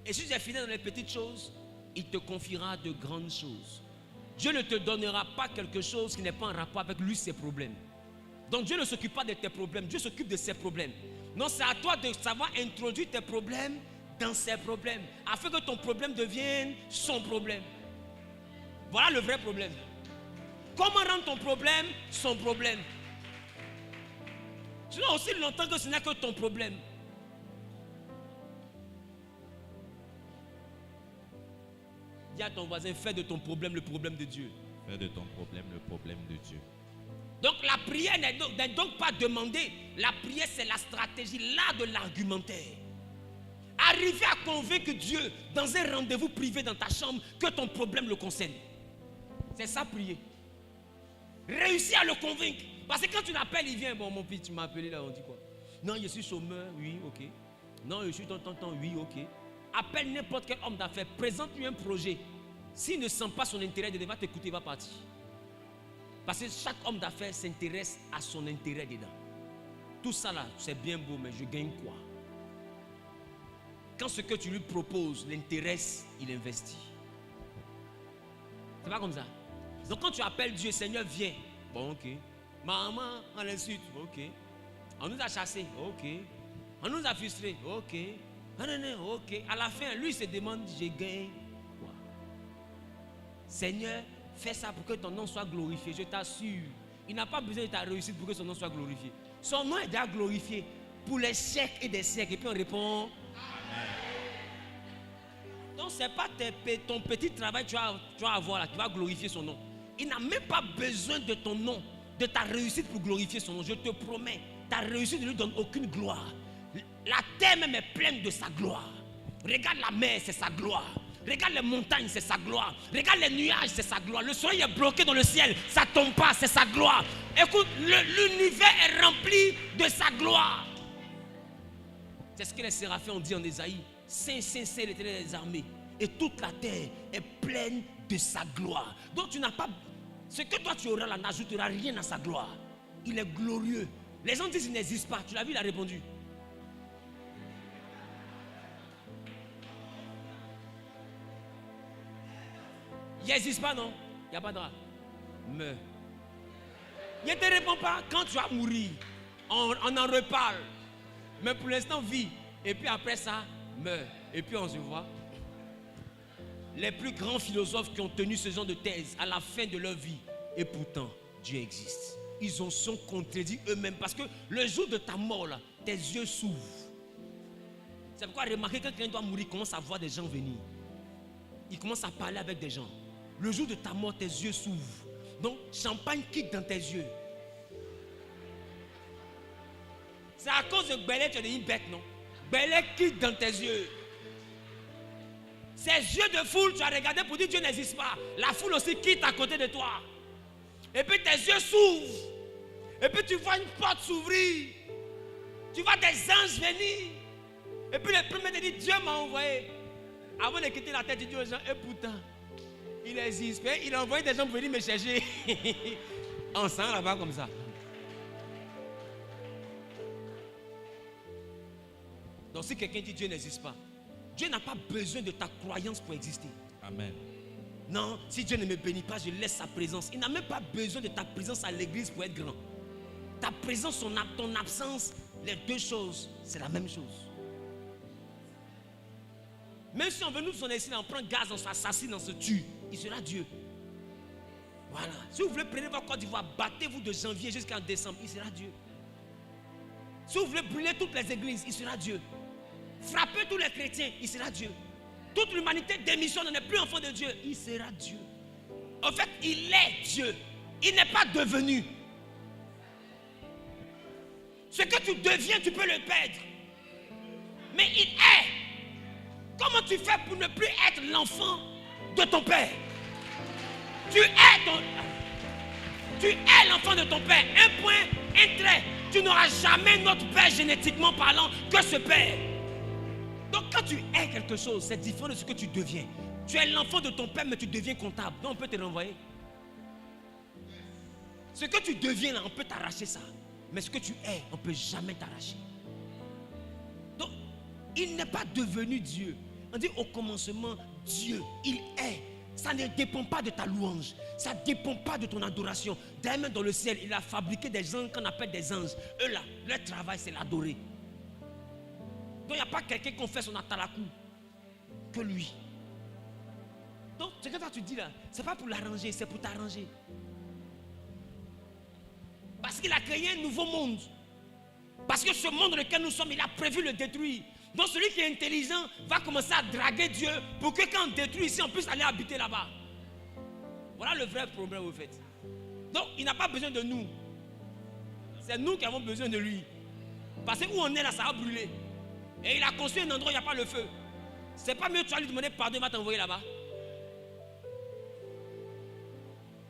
Speaker 1: Et si tu es fidèle dans les petites choses, il te confiera de grandes choses. Dieu ne te donnera pas quelque chose qui n'est pas en rapport avec lui, ses problèmes. Donc Dieu ne s'occupe pas de tes problèmes, Dieu s'occupe de ses problèmes. Non, c'est à toi de savoir introduire tes problèmes dans ses problèmes, afin que ton problème devienne son problème. Voilà le vrai problème. Comment rendre ton problème son problème? Sinon aussi longtemps que ce n'est que ton problème. Dis à ton voisin, fais de ton problème le problème de Dieu.
Speaker 2: Fais de ton problème le problème de Dieu.
Speaker 1: Donc la prière n'est donc pas demandée. La prière, c'est la stratégie, l'art de l'argumentaire. Arriver à convaincre Dieu dans un rendez-vous privé dans ta chambre que ton problème le concerne. C'est ça, prier. Réussir à le convaincre. Parce que quand tu l'appelles, il vient. Bon, mon fils, tu m'as appelé là, on dit quoi? Non, je suis chômeur, oui, ok. Non, je suis tonton, oui, ok. Appelle n'importe quel homme d'affaires, présente-lui un projet. S'il ne sent pas son intérêt, il va t'écouter, il va partir. Parce que chaque homme d'affaires s'intéresse à son intérêt dedans. Tout ça là, c'est bien beau, mais je gagne quoi? Quand ce que tu lui proposes l'intéresse, il investit. C'est pas comme ça. Donc quand tu appelles Dieu, Seigneur, viens. Bon, ok. Maman, on l'insulte. Ok. On nous a chassés. Ok. On nous a frustrés. Ok. Non, ok. À la fin, lui il se demande, je gagne quoi? Seigneur, fais ça pour que ton nom soit glorifié. Je t'assure. Il n'a pas besoin de ta réussite pour que son nom soit glorifié. Son nom est déjà glorifié pour les siècles et des siècles. Et puis on répond. Donc ce n'est pas ton petit travail que tu vas avoir là qui va glorifier son nom. Il n'a même pas besoin de ton nom, de ta réussite pour glorifier son nom. Je te promets, ta réussite ne lui donne aucune gloire. La terre même est pleine de sa gloire. Regarde la mer, c'est sa gloire. Regarde les montagnes, c'est sa gloire. Regarde les nuages, c'est sa gloire. Le soleil est bloqué dans le ciel, ça ne tombe pas, c'est sa gloire. Écoute, l'univers est rempli de sa gloire. C'est ce que les séraphins ont dit en Ésaïe. Saint, Saint, Saint, l'Éternel des armées. Et toute la terre est pleine de sa gloire. Donc tu n'as pas... Ce que toi tu auras là n'ajoutera rien à sa gloire. Il est glorieux. Les gens disent qu'il n'existe pas. Tu l'as vu, il a répondu. Il n'existe pas, non? Il n'y a pas de droit. Meurs. Il ne te répond pas. Quand tu vas mourir, on en reparle. Mais pour l'instant, vis. Et puis après ça, meurs. Et puis on se voit. Les plus grands philosophes qui ont tenu ce genre de thèse à la fin de leur vie. Et pourtant, Dieu existe. Ils en sont contredits eux-mêmes. Parce que le jour de ta mort, là, tes yeux s'ouvrent. C'est pourquoi remarquez que quand quelqu'un doit mourir, il commence à voir des gens venir. Il commence à parler avec des gens. Le jour de ta mort, tes yeux s'ouvrent. Donc, champagne quitte dans tes yeux. C'est à cause de Belé que tu es devenu bête, non? Belé quitte dans tes yeux. Ces yeux de foule, tu as regardé pour dire Dieu n'existe pas. La foule aussi quitte à côté de toi. Et puis tes yeux s'ouvrent. Et puis tu vois une porte s'ouvrir. Tu vois des anges venir. Et puis le premier te dit Dieu m'a envoyé. Avant de quitter la tête, il dit aux gens, et pourtant, il existe. Il a envoyé des gens pour venir me chercher. On sent là-bas comme ça. Donc si quelqu'un dit Dieu n'existe pas, Dieu n'a pas besoin de ta croyance pour exister.
Speaker 2: Amen.
Speaker 1: Non, si Dieu ne me bénit pas, je laisse sa présence. Il n'a même pas besoin de ta présence à l'église pour être grand. Ta présence, ton absence, les deux choses, c'est la même chose. Même si on veut nous son ici, on prend gaz, on s'assassine, on se tue, il sera Dieu. Voilà. Si vous voulez prendre votre Côte d'Ivoire, battez-vous de janvier jusqu'en décembre, il sera Dieu. Si vous voulez brûler toutes les églises, il sera Dieu. Frappez tous les chrétiens, il sera Dieu. Toute l'humanité démissionne, on n'est plus enfant de Dieu, il sera Dieu. En fait, il est Dieu. Il n'est pas devenu. Ce que tu deviens, tu peux le perdre. Mais il est. Comment tu fais pour ne plus être l'enfant de ton père? Tu es l'enfant de ton père. Un point, un trait. Tu n'auras jamais notre père génétiquement parlant que ce père. Donc quand tu es quelque chose, c'est différent de ce que tu deviens. Tu es l'enfant de ton père, mais tu deviens comptable. Donc on peut te renvoyer. Ce que tu deviens là, on peut t'arracher ça. Mais ce que tu es, on ne peut jamais t'arracher. Donc, il n'est pas devenu Dieu. On dit au commencement, Dieu, il est. Ça ne dépend pas de ta louange. Ça ne dépend pas de ton adoration. D'ailleurs, même dans le ciel, il a fabriqué des anges qu'on appelle des anges. Eux là, leur travail, c'est l'adorer. Donc, il n'y a pas quelqu'un qui fait son atalakou que lui. Donc, ce que toi tu dis là, ce n'est pas pour l'arranger, c'est pour t'arranger. Parce qu'il a créé un nouveau monde. Parce que ce monde dans lequel nous sommes, il a prévu le détruire. Donc celui qui est intelligent va commencer à draguer Dieu pour que quand on détruit ici, on puisse aller habiter là-bas. Voilà le vrai problème au fait. Donc il n'a pas besoin de nous. C'est nous qui avons besoin de lui. Parce que où on est là, ça va brûler. Et il a construit un endroit où il n'y a pas le feu. C'est pas mieux, tu vas lui demander pardon, il va t'envoyer là-bas.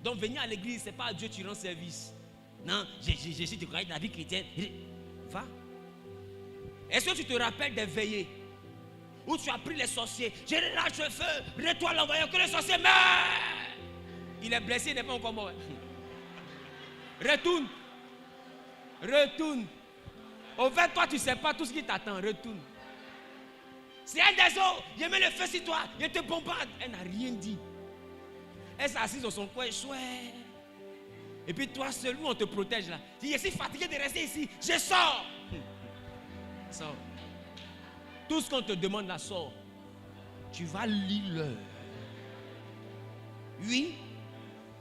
Speaker 1: Donc venir à l'église, c'est pas à Dieu que tu rends service. Non, je suis découragé de la vie chrétienne. Va. Est-ce que tu te rappelles des veillées où tu as pris les sorciers? Je lâche le feu, retourne l'envoyeur, que le sorcier meurt. Il est blessé, il n'est pas encore mort. Retourne. Retourne. Au fait, toi, tu ne sais pas tout ce qui t'attend. Retourne. C'est un des autres. Il met le feu sur toi. Il te bombarde. Elle n'a rien dit. Elle s'est assise dans son coin. Chouette. Et puis toi seul, où on te protège là. Tu dis, je suis fatigué de rester ici. Je sors. Sors. Tout ce qu'on te demande là, sors. Tu vas lire l'heure. Oui.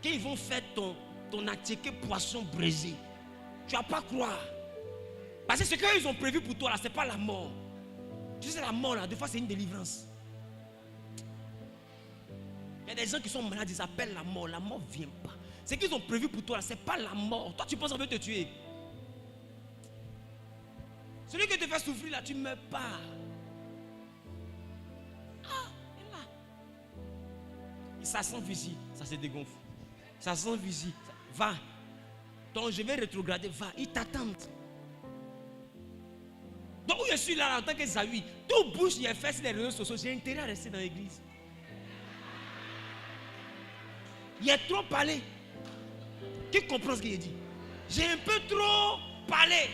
Speaker 1: Quand ils vont faire ton attiqué poisson braisé, tu ne vas pas croire. Parce que ce qu'ils ont prévu pour toi là, ce n'est pas la mort. Tu sais, la mort là, des fois c'est une délivrance. Il y a des gens qui sont malades, ils appellent la mort. La mort ne vient pas. Ce qu'ils ont prévu pour toi là, ce n'est pas la mort. Toi tu penses qu'on veut te tuer. Celui qui te fait souffrir là, tu ne meurs pas. Ah, il est là. Ça s'enfuit ici, ça se dégonfle. Ça s'enfuit ici, va. Donc je vais rétrograder, va, il t'attend. Donc où je suis là en tant que Zawi, tout bouge, il est fait sur les réseaux sociaux, j'ai intérêt à rester dans l'église. Il a trop parlé. Qui comprend ce qu'il dit? J'ai un peu trop parlé.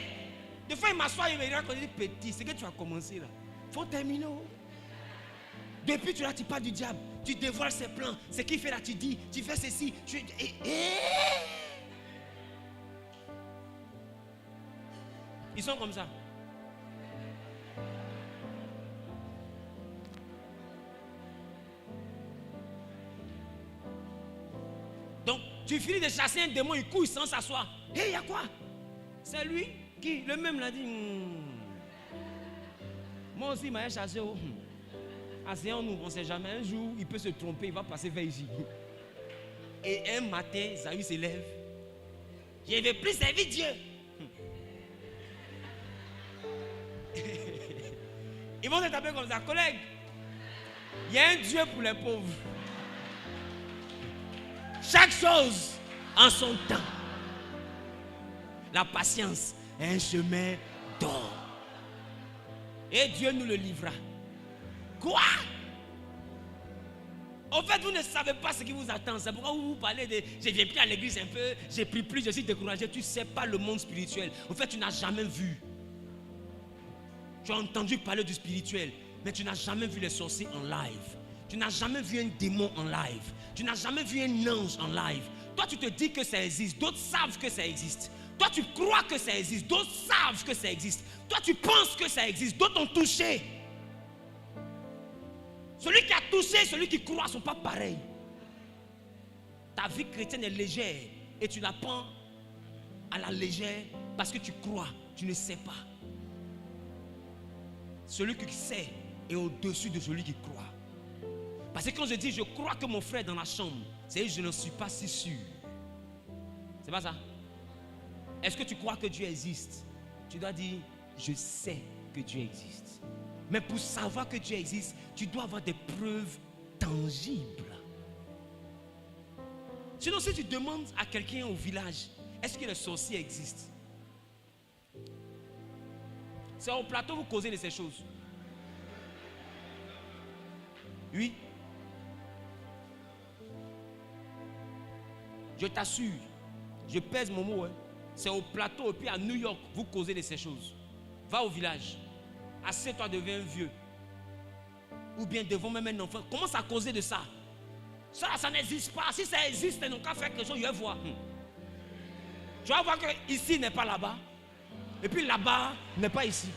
Speaker 1: Des fois il m'assoit, il me regarde quand il dit petit, c'est que tu as commencé là. Il faut terminer. Depuis tu parles du diable, tu dévoiles ses plans, ce qu'il fait là, tu dis, tu fais ceci. Ils sont comme ça. Donc, tu finis de chasser un démon, il couille sans s'asseoir. Hé, il y a quoi? C'est lui qui, le même l'a dit. Moi aussi, il m'a chassé. Asseyons-nous, on ne sait jamais. Un jour, il peut se tromper, il va passer vers ici. Et un matin, Zawi se lève. Je ne vais plus servir Dieu. Ils vont se taper comme ça, collègue. Il y a un Dieu pour les pauvres. Chaque chose en son temps. La patience est un chemin d'or. Et Dieu nous le livrera. Quoi? En fait, vous ne savez pas ce qui vous attend. C'est pourquoi vous parlez de je viens plus à l'église un peu, j'ai pris plus, je suis découragé. Tu ne sais pas le monde spirituel. En fait, tu n'as jamais vu. Tu as entendu parler du spirituel, mais tu n'as jamais vu les sorciers en live. Tu n'as jamais vu un démon en live. Tu n'as jamais vu un ange en live. Toi, tu te dis que ça existe. D'autres savent que ça existe. Toi, tu crois que ça existe. D'autres savent que ça existe. Toi, tu penses que ça existe. D'autres ont touché. Celui qui a touché, celui qui croit ne sont pas pareils. Ta vie chrétienne est légère et tu la prends à la légère parce que tu crois. Tu ne sais pas. Celui qui sait est au-dessus de celui qui croit. Parce que quand je dis je crois que mon frère est dans la chambre, c'est que je ne suis pas si sûr. C'est pas ça? Est-ce que tu crois que Dieu existe? Tu dois dire je sais que Dieu existe. Mais pour savoir que Dieu existe, tu dois avoir des preuves tangibles. Sinon, si tu demandes à quelqu'un au village, est-ce que les sorciers existent? C'est au plateau vous causez de ces choses. Oui. Je t'assure, je pèse mon mot. C'est au plateau et puis à New York, vous causez de ces choses. Va au village. Assieds-toi devant un vieux. Ou bien devant même un enfant. Commence à causer de ça. Ça n'existe pas. Si ça existe, ils n'ont qu'à faire quelque chose, je vais voir. Tu vas voir que ici n'est pas là-bas. Et puis là-bas n'est pas ici.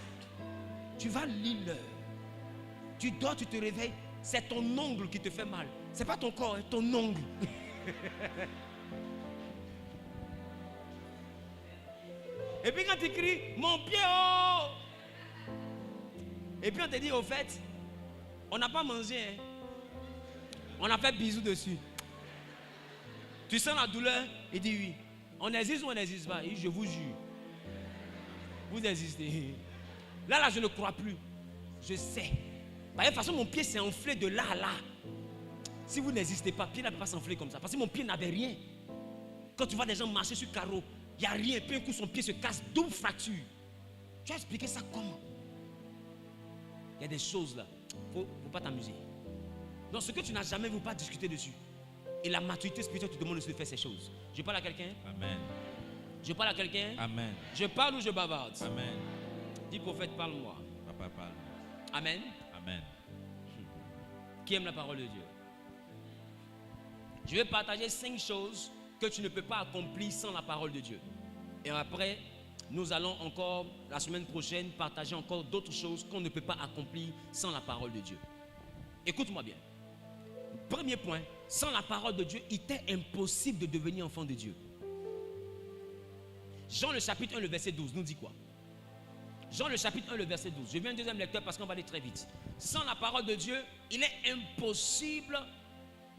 Speaker 1: Tu vas lire. Tu dors, tu te réveilles. C'est ton ongle qui te fait mal. C'est pas ton corps, ton ongle. Et puis quand tu cries, mon pied, oh! Et puis on te dit, au fait, on n'a pas mangé. Hein? On a fait bisous dessus. Tu sens la douleur? Il dit oui. On existe ou on n'existe pas? Il dit, je vous jure. Vous existez. Là, je ne crois plus. Je sais. De toute façon, mon pied s'est enflé de là à là. Si vous n'existez pas, le pied ne peut pas s'enfler comme ça. Parce que mon pied n'avait rien. Quand tu vois des gens marcher sur carreau, il n'y a rien. Puis un coup, son pied se casse, double fracture. Tu as expliqué ça comment? Il y a des choses là. Il ne faut pas t'amuser. Donc, ce que tu n'as jamais vu, il ne faut pas discuter dessus. Et la maturité spirituelle te demande de faire ces choses. Je parle à quelqu'un?
Speaker 2: Amen.
Speaker 1: Je parle à quelqu'un?
Speaker 2: Amen.
Speaker 1: Je parle ou je bavarde?
Speaker 2: Amen.
Speaker 1: Dis prophète, parle-moi.
Speaker 2: Papa parle.
Speaker 1: Amen.
Speaker 2: Amen.
Speaker 1: Qui aime la parole de Dieu? Je vais partager 5 choses que tu ne peux pas accomplir sans la parole de Dieu. Et après, nous allons encore, la semaine prochaine, partager encore d'autres choses qu'on ne peut pas accomplir sans la parole de Dieu. Écoute-moi bien. Premier point, sans la parole de Dieu, il était impossible de devenir enfant de Dieu. Jean le chapitre 1, le verset 12, nous dit quoi? Jean le chapitre 1, le verset 12. Je viens un deuxième lecteur parce qu'on va aller très vite. Sans la parole de Dieu, il est impossible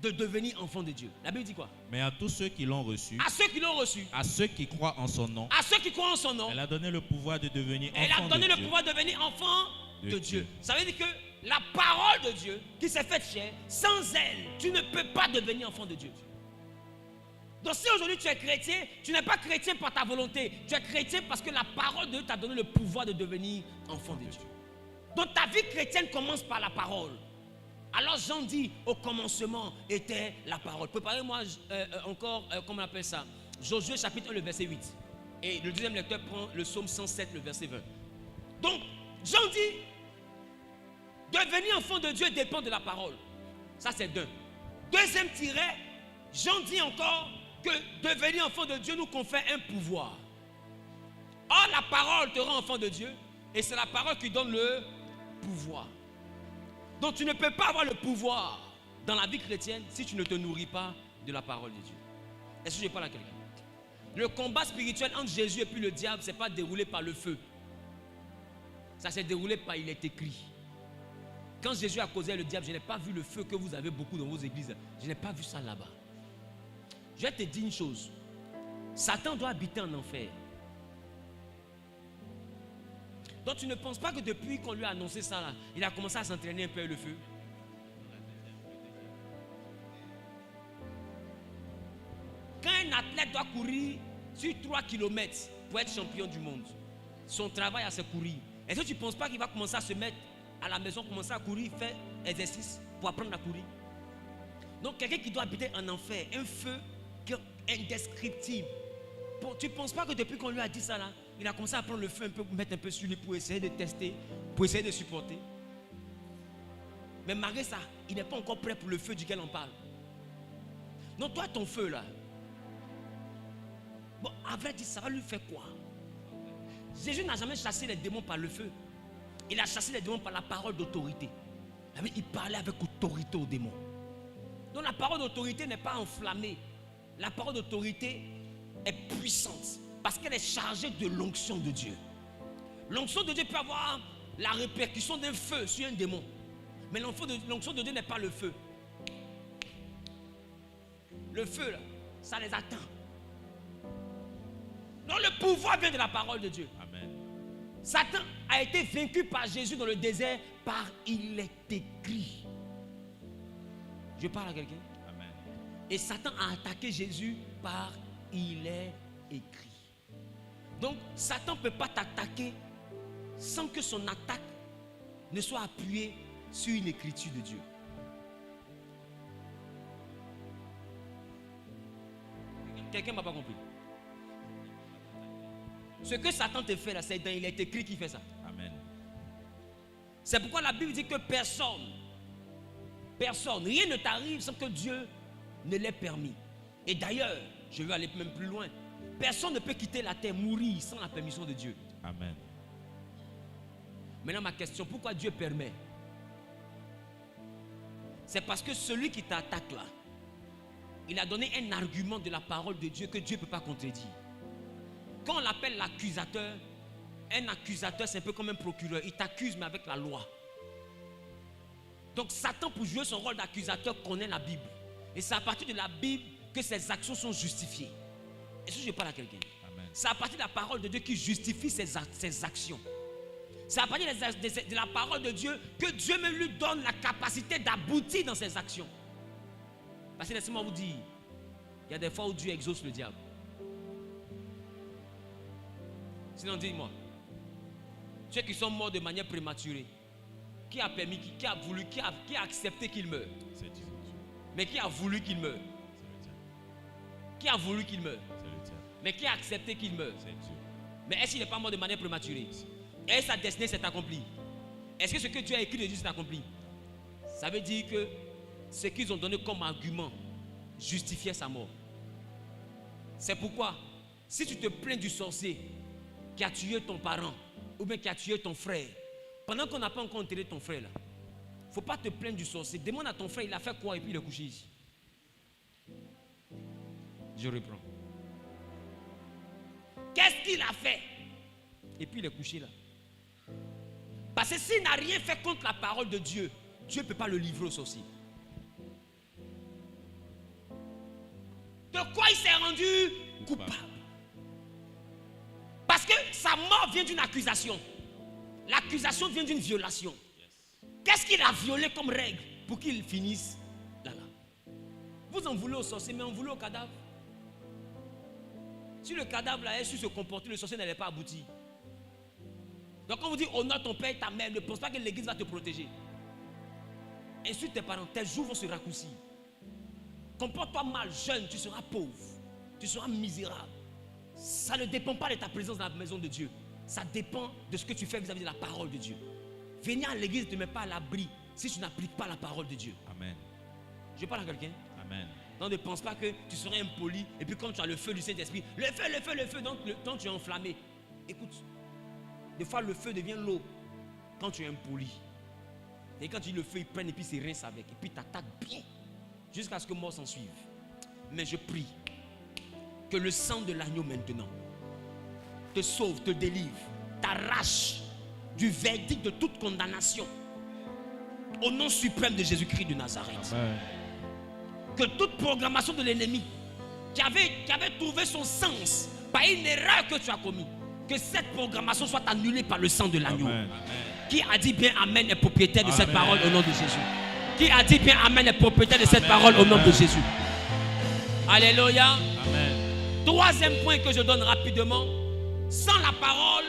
Speaker 1: de devenir enfant de Dieu. La Bible dit quoi?
Speaker 2: Mais à tous ceux qui l'ont reçu,
Speaker 1: À ceux qui l'ont reçu,
Speaker 2: à ceux qui croient en son nom,
Speaker 1: à ceux qui croient en son nom,
Speaker 2: elle a donné le pouvoir de devenir
Speaker 1: elle a
Speaker 2: enfant
Speaker 1: donné
Speaker 2: de
Speaker 1: le
Speaker 2: Dieu.
Speaker 1: pouvoir de devenir enfant
Speaker 2: De
Speaker 1: de Dieu.
Speaker 2: Dieu.
Speaker 1: Ça veut dire que la parole de Dieu qui s'est faite chair, sans elle, tu ne peux pas devenir enfant de Dieu. Donc si aujourd'hui tu es chrétien, tu n'es pas chrétien par ta volonté, tu es chrétien parce que la parole de Dieu t'a donné le pouvoir de devenir enfant de Dieu. Donc ta vie chrétienne commence par la parole. Alors Jean dit, au commencement était la parole. Préparez-moi encore, comment on appelle ça? Josué chapitre 1, le verset 8. Et le deuxième lecteur prend le psaume 107, le verset 20. Donc, Jean dit, devenir enfant de Dieu dépend de la parole. Ça c'est d'un. Deuxième tiret, Jean dit encore que devenir enfant de Dieu nous confère un pouvoir. Or, la parole te rend enfant de Dieu et c'est la parole qui donne le pouvoir. Donc tu ne peux pas avoir le pouvoir dans la vie chrétienne si tu ne te nourris pas de la parole de Dieu. Est-ce que je parle à quelqu'un? Le combat spirituel entre Jésus et puis le diable, ce n'est pas déroulé par le feu. Ça s'est déroulé par il est écrit. Quand Jésus a causé le diable, je n'ai pas vu le feu que vous avez beaucoup dans vos églises. Je n'ai pas vu ça là-bas. Je vais te dire une chose. Satan doit habiter en enfer. Donc tu ne penses pas que depuis qu'on lui a annoncé ça, là, il a commencé à s'entraîner un peu avec le feu? Quand un athlète doit courir sur 3 km pour être champion du monde, son travail c'est courir. Est-ce que tu ne penses pas qu'il va commencer à se mettre à la maison, commencer à courir, faire exercice pour apprendre à courir? Donc quelqu'un qui doit habiter en enfer, un feu indescriptible. Tu ne penses pas que depuis qu'on lui a dit ça là, il a commencé à prendre le feu un peu, mettre un peu sur lui pour essayer de tester, pour essayer de supporter? Mais malgré ça, il n'est pas encore prêt pour le feu duquel on parle. Donc toi, ton feu là, bon, à vrai dire, ça va lui faire quoi? Jésus n'a jamais chassé les démons par le feu. Il a chassé les démons par la parole d'autorité. Il parlait avec autorité aux démons. Donc la parole d'autorité n'est pas enflammée. La parole d'autorité est puissante parce qu'elle est chargée de l'onction de Dieu. L'onction de Dieu peut avoir la répercussion d'un feu sur un démon. Mais l'onction de Dieu n'est pas le feu. Le feu, là, ça les atteint. Donc le pouvoir vient de la parole de Dieu.
Speaker 2: Amen.
Speaker 1: Satan a été vaincu par Jésus dans le désert par il est écrit. Je parle à quelqu'un.
Speaker 2: Amen.
Speaker 1: Et Satan a attaqué Jésus par il est écrit. Donc Satan ne peut pas t'attaquer sans que son attaque ne soit appuyée sur une écriture de Dieu. Quelqu'un ne m'a pas compris. Ce que Satan te fait là, c'est dans il est écrit qu'il fait ça.
Speaker 2: Amen.
Speaker 1: C'est pourquoi la Bible dit que personne, rien ne t'arrive sans que Dieu ne l'ait permis. Et d'ailleurs, je vais aller même plus loin. Personne ne peut quitter la terre, mourir sans la permission de Dieu.
Speaker 2: Amen.
Speaker 1: Maintenant ma question, pourquoi Dieu permet? C'est parce que celui qui t'attaque là, il a donné un argument de la parole de Dieu que Dieu ne peut pas contredire. Quand on l'appelle l'accusateur, un accusateur c'est un peu comme un procureur. Il t'accuse mais avec la loi. Donc Satan, pour jouer son rôle d'accusateur, connaît la Bible. Et c'est à partir de la Bible que ses actions sont justifiées. Est-ce que je parle à quelqu'un? C'est à partir de la parole de Dieu qui justifie ses actions. C'est à partir de la parole de Dieu que Dieu même lui donne la capacité d'aboutir dans ses actions. Parce que laissez-moi vous dire, il y a des fois où Dieu exauce le diable. Sinon, dis-moi, ceux qui sont morts de manière prématurée, qui a permis, qui a voulu, qui a accepté qu'il meure?
Speaker 2: C'est Dieu.
Speaker 1: Mais qui a voulu qu'il meure? Qui a voulu qu'il meure? Mais qui a accepté qu'il meure?
Speaker 2: C'est Dieu.
Speaker 1: Mais est-ce qu'il n'est pas mort de manière prématurée? Est-ce que sa destinée s'est accomplie? Est-ce que ce que Dieu a écrit de Dieu s'est accompli? Ça veut dire que ce qu'ils ont donné comme argument justifiait sa mort. C'est pourquoi, si tu te plains du sorcier qui a tué ton parent ou bien qui a tué ton frère, pendant qu'on n'a pas encore enterré ton frère, il ne faut pas te plaindre du sorcier. Demande à ton frère, il a fait quoi et puis il est couché ici. Je reprends. Qu'est-ce qu'il a fait? Et puis il est couché là. Parce que s'il n'a rien fait contre la parole de Dieu, Dieu ne peut pas le livrer au sorcier. rendu coupable. Parce que sa mort vient d'une accusation. L'accusation vient d'une violation. Qu'est-ce qu'il a violé comme règle pour qu'il finisse là? Vous en voulez au sorcier, mais en voulez au cadavre. Si le cadavre là est su se comporter, le sorcier n'allait pas aboutir. Donc quand vous dites honore ton père et ta mère, ne pense pas que l'église va te protéger. Insulte tes parents, tes jours vont se raccourcir. Comporte-toi mal, jeune, tu seras pauvre. Tu seras misérable. Ça ne dépend pas de ta présence dans la maison de Dieu. Ça dépend de ce que tu fais vis-à-vis de la parole de Dieu. Venir à l'église ne te met pas à l'abri si tu n'appliques pas la parole de Dieu.
Speaker 2: Amen.
Speaker 1: Je parle à quelqu'un.
Speaker 2: Amen.
Speaker 1: Donc ne pense pas que tu serais impoli et puis comme tu as le feu du Saint-Esprit, le feu, donc tu es enflammé. Écoute, des fois le feu devient l'eau quand tu es impoli. Et quand tu dis le feu, il prend et puis il se rince avec. Et puis t'attaque bien jusqu'à ce que mort s'en suive. Mais je prie que le sang de l'agneau maintenant te sauve, te délivre, t'arrache du verdict de toute condamnation au nom suprême de Jésus-Christ de Nazareth.
Speaker 2: Amen.
Speaker 1: Que toute programmation de l'ennemi qui avait trouvé son sens par une erreur que tu as commise, que cette programmation soit annulée par le sang de l'agneau.
Speaker 2: Amen.
Speaker 1: Qui a dit bien Amen est propriétaire de cette
Speaker 2: Amen.
Speaker 1: parole au nom de Jésus. Qui a dit bien Amen est propriétaire de cette parole au nom de Jésus. Alléluia.
Speaker 2: Amen.
Speaker 1: Troisième point que je donne rapidement. Sans la parole,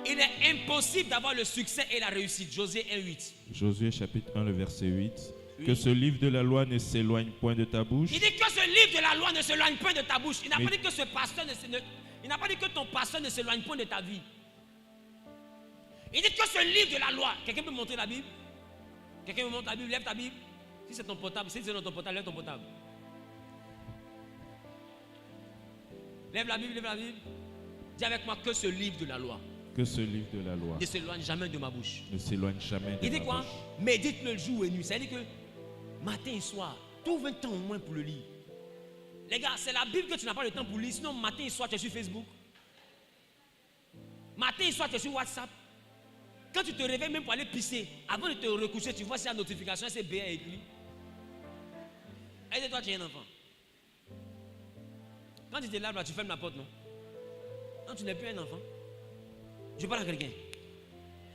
Speaker 1: il est impossible d'avoir le succès et la réussite. Josué 1:8.
Speaker 3: Josué chapitre 1, le verset 8.
Speaker 1: Oui.
Speaker 3: Que ce livre de la loi ne s'éloigne point de ta bouche.
Speaker 1: Il dit que ce livre de la loi ne s'éloigne point de ta bouche. Il n'a
Speaker 3: Mais-
Speaker 1: pas dit que ce pasteur il n'a pas dit que ton pasteur ne s'éloigne point de ta vie. Il dit que ce livre de la loi. Quelqu'un peut montrer la Bible? Quelqu'un me montre la Bible? Lève ta Bible. Si c'est ton portable, si c'est dans ton portable, lève ton portable. Lève la Bible, lève la Bible. Dis avec moi que ce livre de la loi
Speaker 3: Que ce livre de la loi
Speaker 1: ne s'éloigne jamais de ma bouche.
Speaker 3: ne s'éloigne jamais de
Speaker 1: Il dit
Speaker 3: ma
Speaker 1: quoi?
Speaker 3: bouche.
Speaker 1: Médite-le le jour et nuit. Ça veut dire que matin et soir, trouve un temps au moins pour le lire. Les gars, c'est la Bible que tu n'as pas le temps pour lire. Sinon, matin et soir, tu es sur Facebook. Matin et soir, tu es sur WhatsApp. Quand tu te réveilles même pour aller pisser, avant de te recoucher, tu vois si la notification, c'est bien écrit. Et toi, tu es un enfant. Quand tu te laves là, tu fermes la porte, non? Non, tu n'es plus un enfant. Je parle à quelqu'un.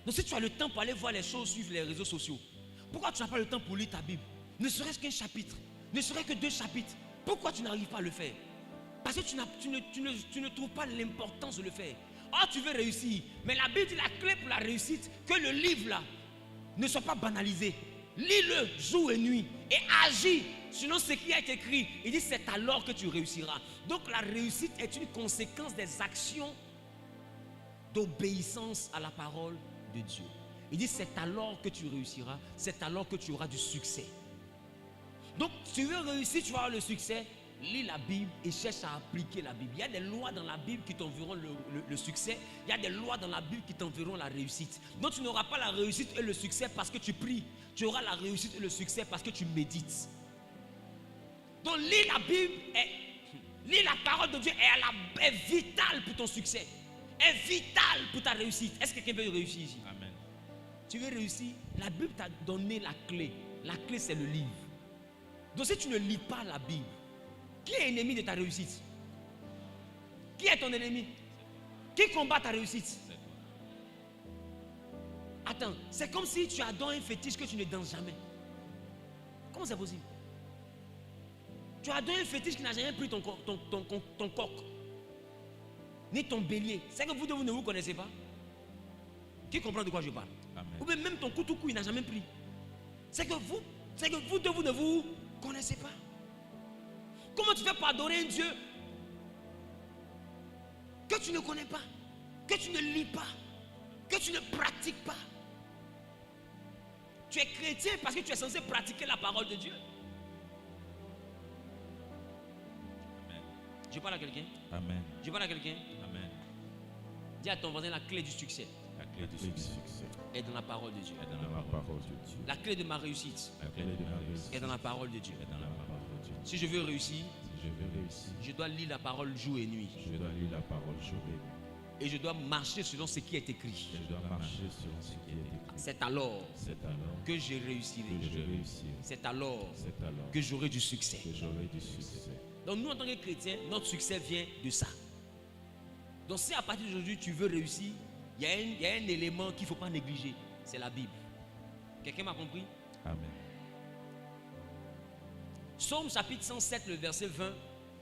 Speaker 1: Donc si tu as le temps pour aller voir les choses sur les réseaux sociaux, pourquoi tu n'as pas le temps pour lire ta Bible? Ne serait-ce qu'un chapitre, ne serait-ce que 2 chapitres. Pourquoi tu n'arrives pas à le faire? Parce que tu ne trouves pas l'importance de le faire. Oh, tu veux réussir, mais la Bible dit la clé pour la réussite, que le livre là ne soit pas banalisé. Lis-le jour et nuit et agis selon ce qui a été écrit. Il dit c'est alors que tu réussiras. Donc la réussite est une conséquence des actions d'obéissance à la parole de Dieu. Il dit c'est alors que tu réussiras, c'est alors que tu auras du succès. Donc tu veux réussir, tu vas avoir le succès, lis la Bible et cherche à appliquer la Bible. Il y a des lois dans la Bible qui t'enverront le succès, il y a des lois dans la Bible qui t'enverront la réussite. Donc tu n'auras pas la réussite et le succès parce que tu pries, tu auras la réussite et le succès parce que tu médites. Donc lis la Bible, lis la parole de Dieu est vitale pour ton succès. Est vital pour ta réussite. Est-ce que quelqu'un veut réussir ici?
Speaker 2: Amen.
Speaker 1: Tu veux réussir? La Bible t'a donné la clé. La clé, c'est le livre. Donc si tu ne lis pas la Bible, qui est ennemi de ta réussite? Qui est ton ennemi? Qui combat ta réussite? Attends, c'est comme si tu adores un fétiche que tu ne danses jamais. Comment c'est possible? Tu adores un fétiche qui n'a jamais pris ton coq, ni ton bélier. C'est que vous deux, vous ne vous connaissez pas. Qui comprend de quoi je parle?
Speaker 2: Amen.
Speaker 1: Ou bien même ton coutou, il n'a jamais pris. C'est que vous deux, vous ne vous connaissez pas. Comment tu fais pour adorer un Dieu que tu ne connais pas, que tu ne lis pas, que tu ne pratiques pas? Tu es chrétien parce que tu es censé pratiquer la parole de Dieu.
Speaker 2: Amen.
Speaker 1: Je parle à quelqu'un.
Speaker 3: Amen.
Speaker 1: Je parle à quelqu'un.
Speaker 2: Amen.
Speaker 1: Dis à ton voisin, la clé du succès
Speaker 2: La clé
Speaker 3: La
Speaker 2: du
Speaker 3: clé du
Speaker 2: succès
Speaker 3: succès
Speaker 1: est dans la parole de Dieu.
Speaker 2: est dans
Speaker 3: dans
Speaker 2: la
Speaker 3: la
Speaker 2: parole.
Speaker 3: parole de Dieu.
Speaker 1: La clé de ma réussite
Speaker 2: La
Speaker 3: clé de ma réussite
Speaker 1: est dans la parole de Dieu.
Speaker 2: est dans la parole de Dieu.
Speaker 1: Si je veux réussir,
Speaker 3: Si je veux réussir,
Speaker 1: je dois lire la parole jour et nuit.
Speaker 3: je dois lire la parole jour et nuit.
Speaker 1: et je dois marcher selon ce qui est écrit.
Speaker 3: Je dois marcher selon ce qui est écrit.
Speaker 1: C'est alors
Speaker 3: C'est alors
Speaker 1: que je réussirai.
Speaker 3: que je réussirai.
Speaker 1: C'est alors
Speaker 3: C'est alors
Speaker 1: que j'aurai du succès.
Speaker 3: que j'aurai du succès.
Speaker 1: Donc nous, en tant que chrétiens, notre succès vient de ça. Donc si à partir d'aujourd'hui, tu veux réussir, il y a un élément qu'il ne faut pas négliger. C'est la Bible. Quelqu'un m'a compris?
Speaker 3: Amen.
Speaker 1: Psaume chapitre 107, le verset 20.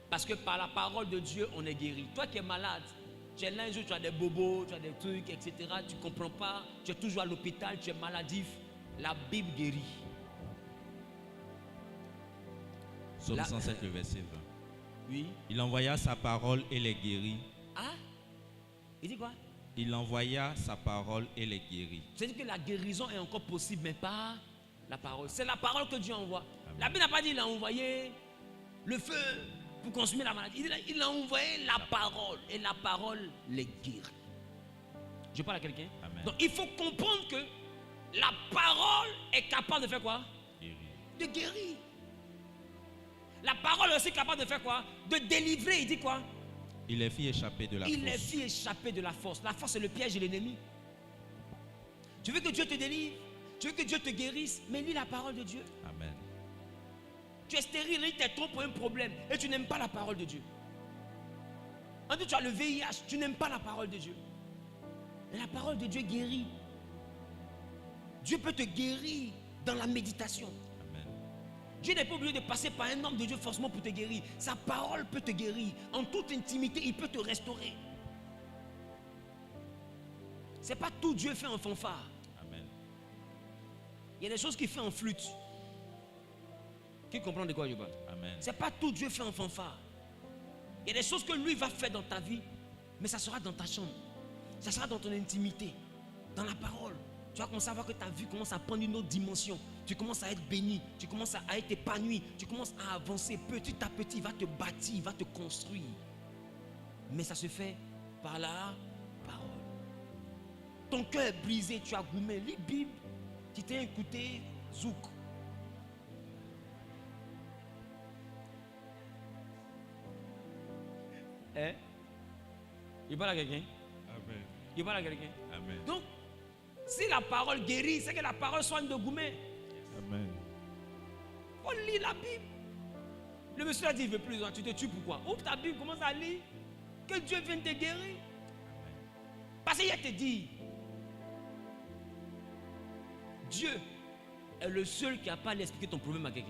Speaker 1: Parce que par la parole de Dieu, on est guéri. Toi qui es malade, tu es là un jour, tu as des bobos, tu as des trucs, etc. Tu ne comprends pas, tu es toujours à l'hôpital, tu es maladif. La Bible guérit.
Speaker 2: Psaume
Speaker 1: Là-
Speaker 2: 107, le verset 20.
Speaker 1: Oui.
Speaker 2: Il envoya sa parole et les guérit.
Speaker 1: Ah? Il dit quoi?
Speaker 2: Il envoya sa parole et les guérit.
Speaker 1: C'est-à-dire que la guérison est encore possible, mais pas la parole. C'est la parole que Dieu envoie.
Speaker 3: Amen.
Speaker 1: La Bible n'a pas dit qu'il a envoyé le feu pour consumer la maladie. Il a envoyé la parole. Et la parole les guérit. Je parle à quelqu'un.
Speaker 2: Amen.
Speaker 1: Donc il faut comprendre que la parole est capable de faire quoi?
Speaker 2: Guérit.
Speaker 1: De guérir. La parole est aussi capable de faire quoi? De délivrer. Il dit quoi?
Speaker 2: Il les fit échapper de la
Speaker 1: Il les
Speaker 2: fosse.
Speaker 1: fit échapper de la force. La force, c'est le piège de l'ennemi. Tu veux que Dieu te délivre? Tu veux que Dieu te guérisse? Mais lis la parole de Dieu.
Speaker 2: Amen.
Speaker 1: Tu es stérile, il t'est trop pour un problème. Et tu n'aimes pas la parole de Dieu. En tout, tu as le VIH, tu n'aimes pas la parole de Dieu. Mais la parole de Dieu guérit. Dieu peut te guérir dans la méditation.
Speaker 2: Amen.
Speaker 1: Dieu n'est pas obligé de passer par un homme de Dieu forcément pour te guérir. Sa parole peut te guérir. En toute intimité, il peut te restaurer. Ce n'est pas tout Dieu fait en fanfare.
Speaker 2: Amen.
Speaker 1: Il y a des choses qu'il fait en flûte. Qui comprend de quoi je parle?
Speaker 2: Amen.
Speaker 1: Ce n'est pas tout Dieu fait en fanfare. Il y a des choses que lui va faire dans ta vie, mais ça sera dans ta chambre. Ça sera dans ton intimité, dans la parole. Tu vas commencer à voir que ta vie commence à prendre une autre dimension. Tu commences à être béni, tu commences à être épanoui, tu commences à avancer petit à petit. Il va te bâtir, il va te construire. Mais ça se fait par la parole. Ton cœur est brisé, tu as goumé. Lis Bible, tu t'es écouté, zouk. Hein? Il parle à quelqu'un?
Speaker 3: Amen.
Speaker 1: Il parle à quelqu'un?
Speaker 3: Amen.
Speaker 1: Donc, si la parole guérit, c'est que la parole soigne de gourmet.
Speaker 3: Amen.
Speaker 1: On lit la Bible. Le monsieur a dit, il ne veut plus, tu te tues pourquoi? Ouvre ta Bible, commence à lire. Que Dieu vienne te guérir. Parce qu'il a te dit, Dieu est le seul qui n'a pas à expliquer ton problème à quelqu'un.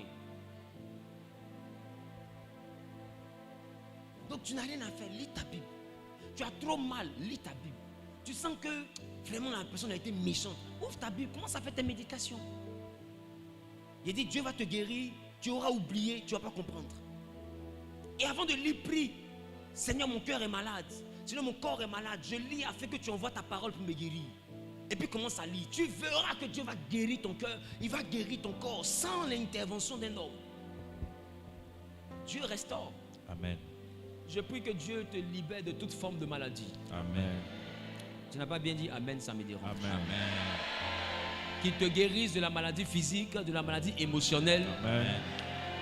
Speaker 1: Donc tu n'as rien à faire, lis ta Bible. Tu as trop mal, lis ta Bible. Tu sens que vraiment la personne a été méchante. Ouvre ta Bible, commence à faire tes méditations. Il dit Dieu va te guérir, tu auras oublié, tu ne vas pas comprendre. Et avant de lire, prie, Seigneur, mon cœur est malade. Seigneur, mon corps est malade. Je lis afin que tu envoies ta parole pour me guérir. Et puis commence à lire. Tu verras que Dieu va guérir ton cœur, il va guérir ton corps sans l'intervention d'un homme. Dieu restaure.
Speaker 3: Amen.
Speaker 1: Je prie que Dieu te libère de toute forme de maladie.
Speaker 3: Amen.
Speaker 1: Tu n'as pas bien dit Amen, ça me dérange.
Speaker 3: Amen.
Speaker 2: Amen.
Speaker 1: Qu'il te guérisse de la maladie physique, de la maladie émotionnelle.
Speaker 3: Amen.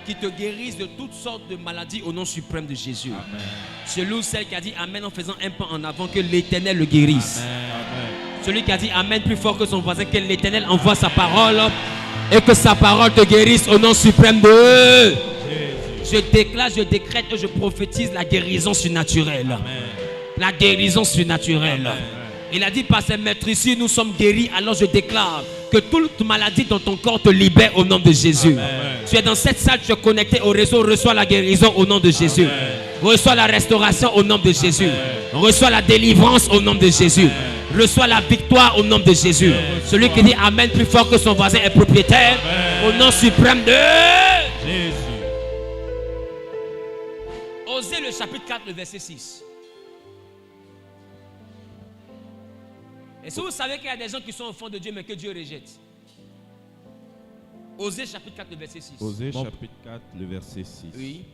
Speaker 1: Qu'il te guérisse de toutes sortes de maladies au nom suprême de Jésus.
Speaker 3: Amen.
Speaker 1: Celui ou celle qui a dit Amen en faisant un pas en avant, que l'Éternel le guérisse.
Speaker 3: Amen.
Speaker 1: Celui qui a dit Amen plus fort que son voisin, que l'Éternel envoie sa parole et que sa parole te guérisse au nom suprême de
Speaker 3: Jésus.
Speaker 1: Je déclare, je décrète et je prophétise la guérison surnaturelle.
Speaker 2: Amen.
Speaker 1: La guérison surnaturelle.
Speaker 2: Amen.
Speaker 1: Il a dit par ses maîtrises, nous sommes guéris. Alors je déclare que toute maladie dans ton corps te libère au nom de Jésus.
Speaker 3: Amen.
Speaker 1: Tu es dans cette salle, tu es connecté au réseau, reçois la guérison au nom de Jésus.
Speaker 3: Amen.
Speaker 1: Reçois la restauration au nom de Jésus.
Speaker 3: Amen.
Speaker 1: Reçois la délivrance au nom de Jésus.
Speaker 3: Amen.
Speaker 1: Reçois la victoire au nom de Jésus.
Speaker 3: Amen.
Speaker 1: Celui qui dit Amen plus fort que son voisin est propriétaire.
Speaker 3: Amen.
Speaker 1: Au nom suprême de
Speaker 3: Jésus.
Speaker 1: Osée le chapitre 4, le verset 6. Et si vous savez qu'il y a des gens qui sont enfants de Dieu mais que Dieu rejette. Osée chapitre 4, le verset 6.
Speaker 3: Osée
Speaker 2: Mon-
Speaker 3: chapitre 4, le verset 6.
Speaker 1: Oui.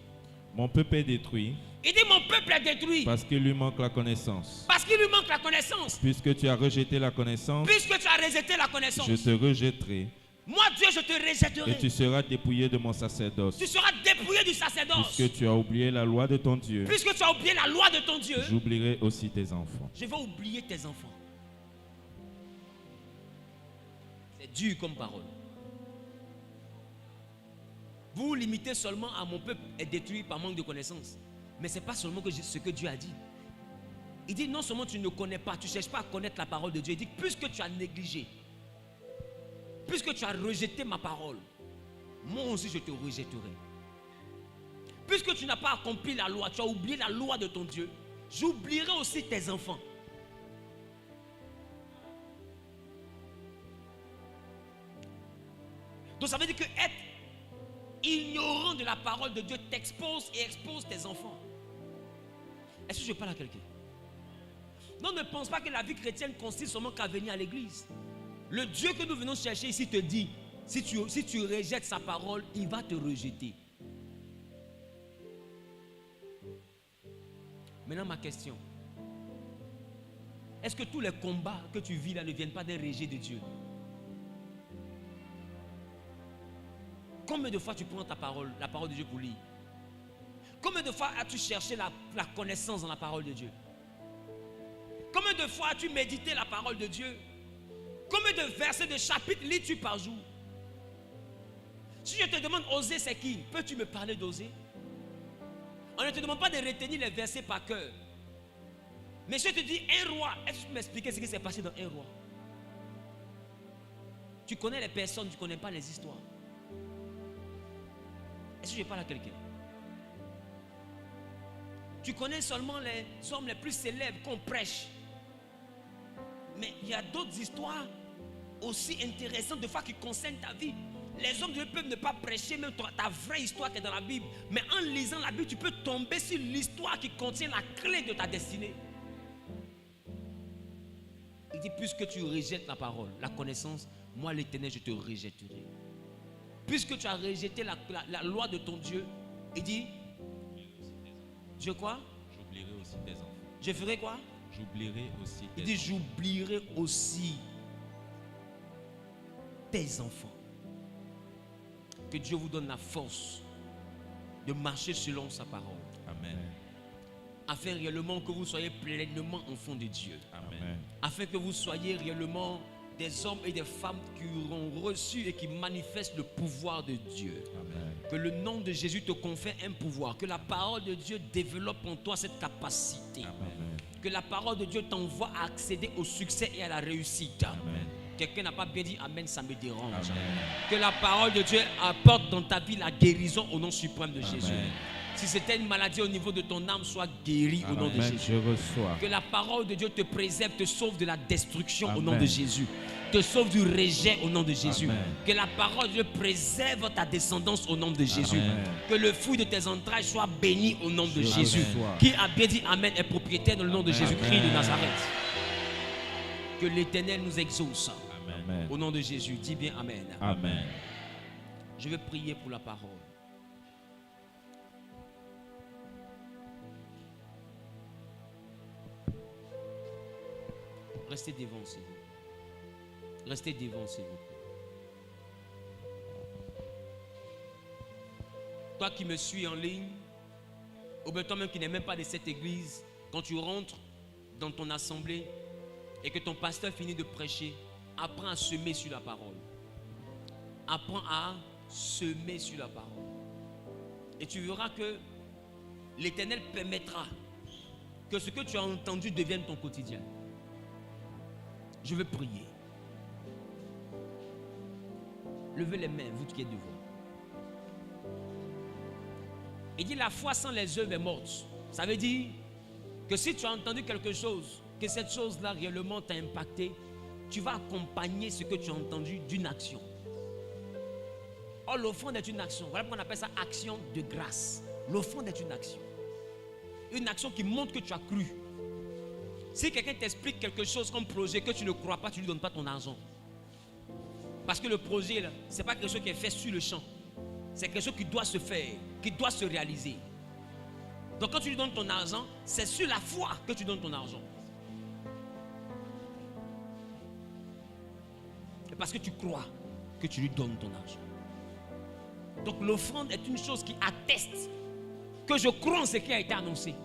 Speaker 3: Mon peuple est détruit
Speaker 1: Il dit mon peuple est détruit
Speaker 3: parce qu'il lui manque la connaissance.
Speaker 1: parce qu'il lui manque la connaissance.
Speaker 3: Puisque tu as rejeté la connaissance,
Speaker 1: Puisque tu as rejeté la connaissance.
Speaker 3: je te rejetterai
Speaker 1: Moi, Dieu, je te
Speaker 3: Et
Speaker 1: rejetterai.
Speaker 3: tu seras dépouillé de mon sacerdoce.
Speaker 1: Tu seras dépouillé du sacerdoce.
Speaker 3: Puisque tu as oublié la loi de ton Dieu,
Speaker 1: Puisque tu as oublié la loi de ton Dieu,
Speaker 3: j'oublierai aussi tes enfants.
Speaker 1: je vais oublier tes enfants. C'est dur comme parole. Vous vous limitez seulement à mon peuple est détruit par manque de connaissance. Mais ce n'est pas seulement ce que Dieu a dit. Il dit non seulement tu ne connais pas, tu ne cherches pas à connaître la parole de Dieu. Il dit puisque tu as négligé, puisque tu as rejeté ma parole, moi aussi je te rejetterai. Puisque tu n'as pas accompli la loi, tu as oublié la loi de ton Dieu, j'oublierai aussi tes enfants. Donc ça veut dire que être ignorant de la parole de Dieu t'expose et expose tes enfants. Est-ce que je parle à quelqu'un? Non, ne pense pas que la vie chrétienne consiste seulement qu'à venir à l'église. Le Dieu que nous venons chercher ici te dit, si tu rejettes sa parole, il va te rejeter. Maintenant ma question, est-ce que tous les combats que tu vis là ne viennent pas d'un rejet de Dieu? Combien de fois tu prends ta parole, la parole de Dieu pour lire? Combien de fois as-tu cherché la connaissance dans la parole de Dieu? Combien de fois as-tu médité la parole de Dieu? Combien de versets, de chapitres lis-tu par jour? Si je te demande oser, c'est qui? Peux-tu me parler d'oser? On ne te demande pas de retenir les versets par cœur. Mais je te dis un roi. Est-ce que tu peux m'expliquer ce qui s'est passé dans un roi? Tu connais les personnes, tu ne connais pas les histoires. Est-ce que je parle à quelqu'un? Tu connais seulement les hommes les plus célèbres qu'on prêche. Mais il y a d'autres histoires aussi intéressantes, de fois qui concernent ta vie. Les hommes de Dieu peuvent ne pas prêcher même ta vraie histoire qui est dans la Bible. Mais en lisant la Bible, tu peux tomber sur l'histoire qui contient la clé de ta destinée. Il dit, puisque tu rejettes la parole, la connaissance, moi l'Éternel, je te rejetterai. Puisque tu as rejeté la loi de ton Dieu, il dit, je quoi?
Speaker 2: J'oublierai aussi tes enfants.
Speaker 1: Je ferai quoi?
Speaker 2: J'oublierai aussi tes
Speaker 1: Il dit,
Speaker 2: enfants.
Speaker 1: j'oublierai aussi tes enfants. Que Dieu vous donne la force de marcher selon sa parole.
Speaker 2: Amen.
Speaker 1: Afin réellement que vous soyez pleinement enfants de Dieu.
Speaker 2: Amen.
Speaker 1: Afin que vous soyez réellement des hommes et des femmes qui auront reçu et qui manifestent le pouvoir de Dieu.
Speaker 3: Amen.
Speaker 1: Que le nom de Jésus te confère un pouvoir. Que la parole de Dieu développe en toi cette capacité.
Speaker 3: Amen.
Speaker 1: Que la parole de Dieu t'envoie à accéder au succès et à la réussite.
Speaker 3: Amen.
Speaker 1: Quelqu'un n'a pas bien dit Amen, ça me dérange.
Speaker 3: Amen.
Speaker 1: Que la parole de Dieu apporte dans ta vie la guérison au nom suprême de Jésus.
Speaker 3: Amen.
Speaker 1: Si c'était une maladie au niveau de ton âme, sois guéri au nom de
Speaker 3: Amen.
Speaker 1: Jésus.
Speaker 3: Je reçois.
Speaker 1: Que la parole de Dieu te préserve, te sauve de la destruction au nom
Speaker 3: Amen.
Speaker 1: de Jésus. Te sauve du rejet au nom de Jésus.
Speaker 3: Amen.
Speaker 1: Que la parole de Dieu préserve ta descendance au nom de Jésus.
Speaker 3: Amen.
Speaker 1: Que le fruit de tes entrailles soit béni au nom de
Speaker 3: Je
Speaker 1: Jésus.
Speaker 3: reçois.
Speaker 1: Qui a bien dit Amen est propriétaire dans le nom de
Speaker 3: Amen.
Speaker 1: Jésus-Christ de
Speaker 3: Amen.
Speaker 1: Nazareth. Que l'Éternel nous exauce.
Speaker 3: Amen.
Speaker 1: Au nom de Jésus, dis bien Amen.
Speaker 3: Amen.
Speaker 1: Je vais prier pour la parole. Restez devant, s'il vous plaît. Restez devant, s'il vous plaît. Toi qui me suis en ligne, ou bien toi même qui n'es même pas de cette église, quand tu rentres dans ton assemblée et que ton pasteur finit de prêcher, apprends à semer sur la parole. Apprends à semer sur la parole. Et tu verras que l'Éternel permettra que ce que tu as entendu devienne ton quotidien. Je veux prier. Levez les mains, vous qui êtes devant. Il dit la foi sans les œuvres est morte. Ça veut dire que si tu as entendu quelque chose, que cette chose-là réellement t'a impacté, tu vas accompagner ce que tu as entendu d'une action. Or, l'offrande est une action. Voilà pourquoi on appelle ça action de grâce. L'offrande est une action. Une action qui montre que tu as cru. Si quelqu'un t'explique quelque chose comme projet que tu ne crois pas, tu ne lui donnes pas ton argent. Parce que le projet, ce n'est pas quelque chose qui est fait sur le champ. C'est quelque chose qui doit se faire, qui doit se réaliser. Donc quand tu lui donnes ton argent, c'est sur la foi que tu donnes ton argent. Et parce que tu crois. que tu lui donnes ton argent. Donc l'offrande est une chose qui atteste que je crois en ce qui a été annoncé.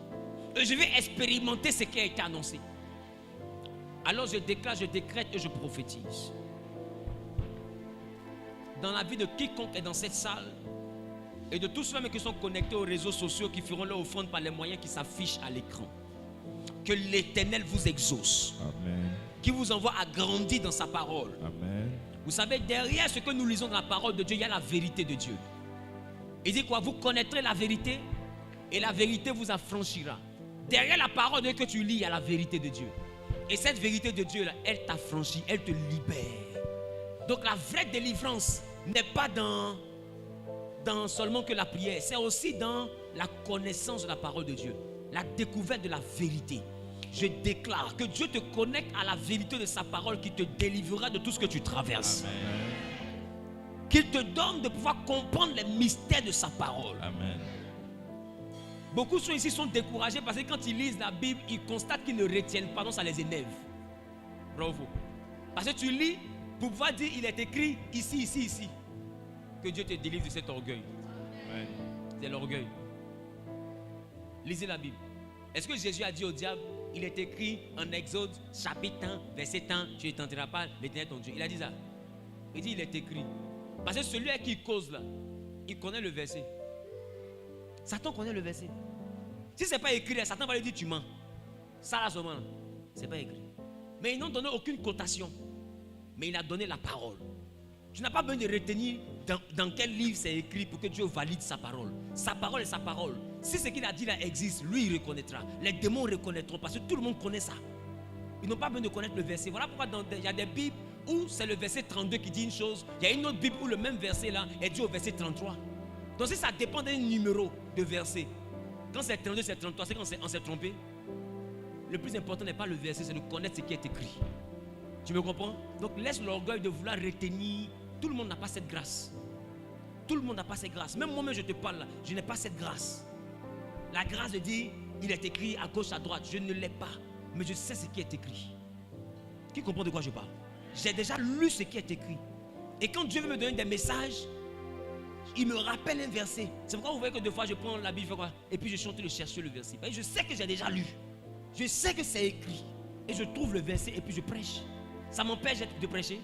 Speaker 1: Et je vais expérimenter ce qui a été annoncé. Alors je déclare, je décrète et je prophétise. Dans la vie de quiconque est dans cette salle et de tous ceux qui sont connectés aux réseaux sociaux qui feront leur offrande par les moyens qui s'affichent à l'écran. Que l'Éternel vous exauce.
Speaker 3: Amen.
Speaker 1: Qui vous envoie à grandir dans sa parole.
Speaker 3: Amen.
Speaker 1: Vous savez, derrière ce que nous lisons dans la parole de Dieu, il y a la vérité de Dieu. Il dit quoi? Vous connaîtrez la vérité et la vérité vous affranchira. Derrière la parole de Dieu que tu lis, il y a la vérité de Dieu. Et cette vérité de Dieu, là, elle t'affranchit, elle te libère. Donc la vraie délivrance n'est pas dans seulement que la prière, c'est aussi dans la connaissance de la parole de Dieu, la découverte de la vérité. Je déclare que Dieu te connecte à la vérité de sa parole qui te délivrera de tout ce que tu traverses.
Speaker 3: Amen.
Speaker 1: Qu'il te donne de pouvoir comprendre les mystères de sa parole.
Speaker 3: Amen.
Speaker 1: Beaucoup de gens ici sont découragés parce que quand ils lisent la Bible, ils constatent qu'ils ne retiennent pas, donc ça les énerve. Bravo. Parce que tu lis pour pouvoir dire, il est écrit ici, ici, ici. Que Dieu te délivre de cet orgueil.
Speaker 3: Amen.
Speaker 1: C'est l'orgueil. Lisez la Bible. Est-ce que Jésus a dit au diable, il est écrit en Exode, chapitre 1, verset 1, tu ne tenteras pas l'Éternel ton Dieu. Il a dit ça. Il dit, il est écrit. Parce que celui à qui il cause là, il connaît le verset. Satan connaît le verset. Si ce n'est pas écrit, Satan va lui dire, tu mens. Ça là seulement, ce n'est pas écrit. Mais ils n'ont donné aucune cotation. Mais il a donné la parole. Tu n'as pas besoin de retenir dans quel livre c'est écrit pour que Dieu valide sa parole. Sa parole est sa parole. Si ce qu'il a dit là existe, lui il reconnaîtra. Les démons reconnaîtront parce que tout le monde connaît ça. Ils n'ont pas besoin de connaître le verset. Voilà pourquoi il y a des Bibles où c'est le verset 32 qui dit une chose. Il y a une autre Bible où le même verset là est dit au verset 33. Donc si ça dépend d'un numéro de verset, quand c'est 32, c'est 33, c'est quand on s'est trompé. Le plus important n'est pas le verset, c'est de connaître ce qui est écrit. Tu me comprends? Donc laisse l'orgueil de vouloir retenir. Tout le monde n'a pas cette grâce. Tout le monde n'a pas cette grâce. Même moi-même je te parle là, je n'ai pas cette grâce. La grâce de dire, il est écrit à gauche, à droite. Je ne l'ai pas, mais je sais ce qui est écrit. Qui comprend de quoi je parle? J'ai déjà lu ce qui est écrit. Et quand Dieu veut me donner des messages, il me rappelle un verset. C'est pourquoi vous voyez que deux fois je prends la Bible, et puis je suis en train de chercher le verset. Et je sais que j'ai déjà lu. Je sais que c'est écrit. Et je trouve le verset et puis je prêche. Ça m'empêche de prêcher.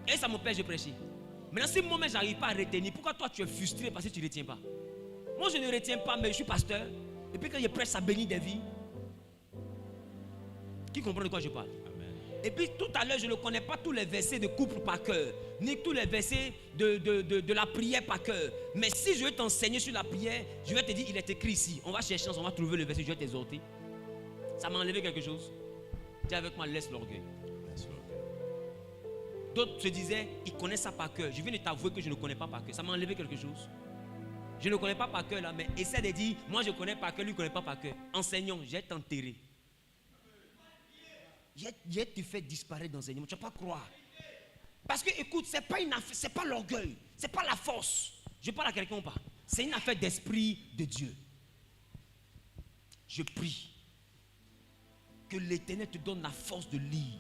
Speaker 1: Et ça m'empêche de prêcher. Maintenant, si moi-même je n'arrive pas à retenir, pourquoi toi tu es frustré parce que tu ne retiens pas? Moi je ne retiens pas, mais je suis pasteur. Et puis quand je prêche, ça bénit des vies. Qui comprend de quoi je parle? Amen. Et puis tout à l'heure, je ne connais pas tous les versets de couple par cœur, ni tous les versets de la prière par cœur. Mais si je vais t'enseigner sur la prière, je vais te dire, il est écrit ici. On va chercher, on va trouver le verset, je vais t'exhorter. Ça m'a enlevé quelque chose. Dis avec moi, laisse l'orgueil. D'autres se disaient, ils connaissent ça par cœur. Je viens de t'avouer que je ne connais pas par cœur. Ça m'a enlevé quelque chose. Je ne connais pas par cœur là, mais essaie de dire, moi je connais par cœur, lui ne connaît pas par cœur. Enseignons, j'ai t'enterré. J'ai te fait disparaître d'enseignement. Tu ne vas pas croire. Parce que écoute, ce n'est pas une affaire, ce n'est pas l'orgueil, ce n'est pas la force. Je parle à quelqu'un ou pas. C'est une affaire d'esprit de Dieu. Je prie que l'Éternel te donne la force de lire.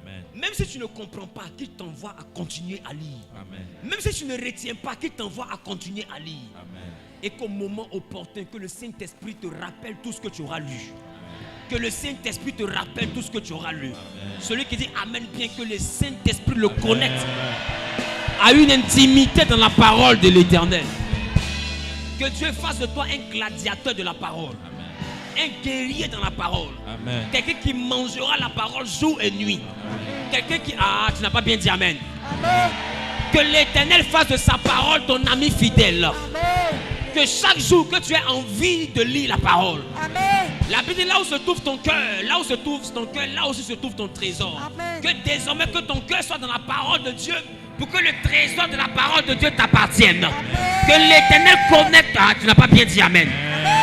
Speaker 1: Amen. Même si tu ne comprends pas, qu'il t'envoie à continuer à lire. Amen. Même si tu ne retiens pas, qu'il t'envoie à continuer à lire. Amen. Et qu'au moment opportun, que le Saint-Esprit te rappelle tout ce que tu auras lu. Amen. Que le Saint-Esprit te rappelle tout ce que tu auras lu. Amen. Celui qui dit Amen, bien que le Saint-Esprit le connecte à une intimité dans la parole de l'Éternel. Que Dieu fasse de toi un gladiateur de la parole. Amen. Un guerrier dans la parole. Amen. Quelqu'un qui mangera la parole jour et nuit. Amen. Quelqu'un qui... Ah, tu n'as pas bien dit Amen. Amen. Que l'Éternel fasse de sa parole ton ami fidèle. Amen. Que chaque jour que tu aies envie de lire la parole. Amen. La Bible dit là où se trouve ton cœur, là où se trouve ton cœur, là aussi se trouve ton trésor. Amen. Que désormais que ton cœur soit dans la parole de Dieu, pour que le trésor de la parole de Dieu t'appartienne. Amen. Que l'Éternel connecte... Ah, tu n'as pas bien dit Amen.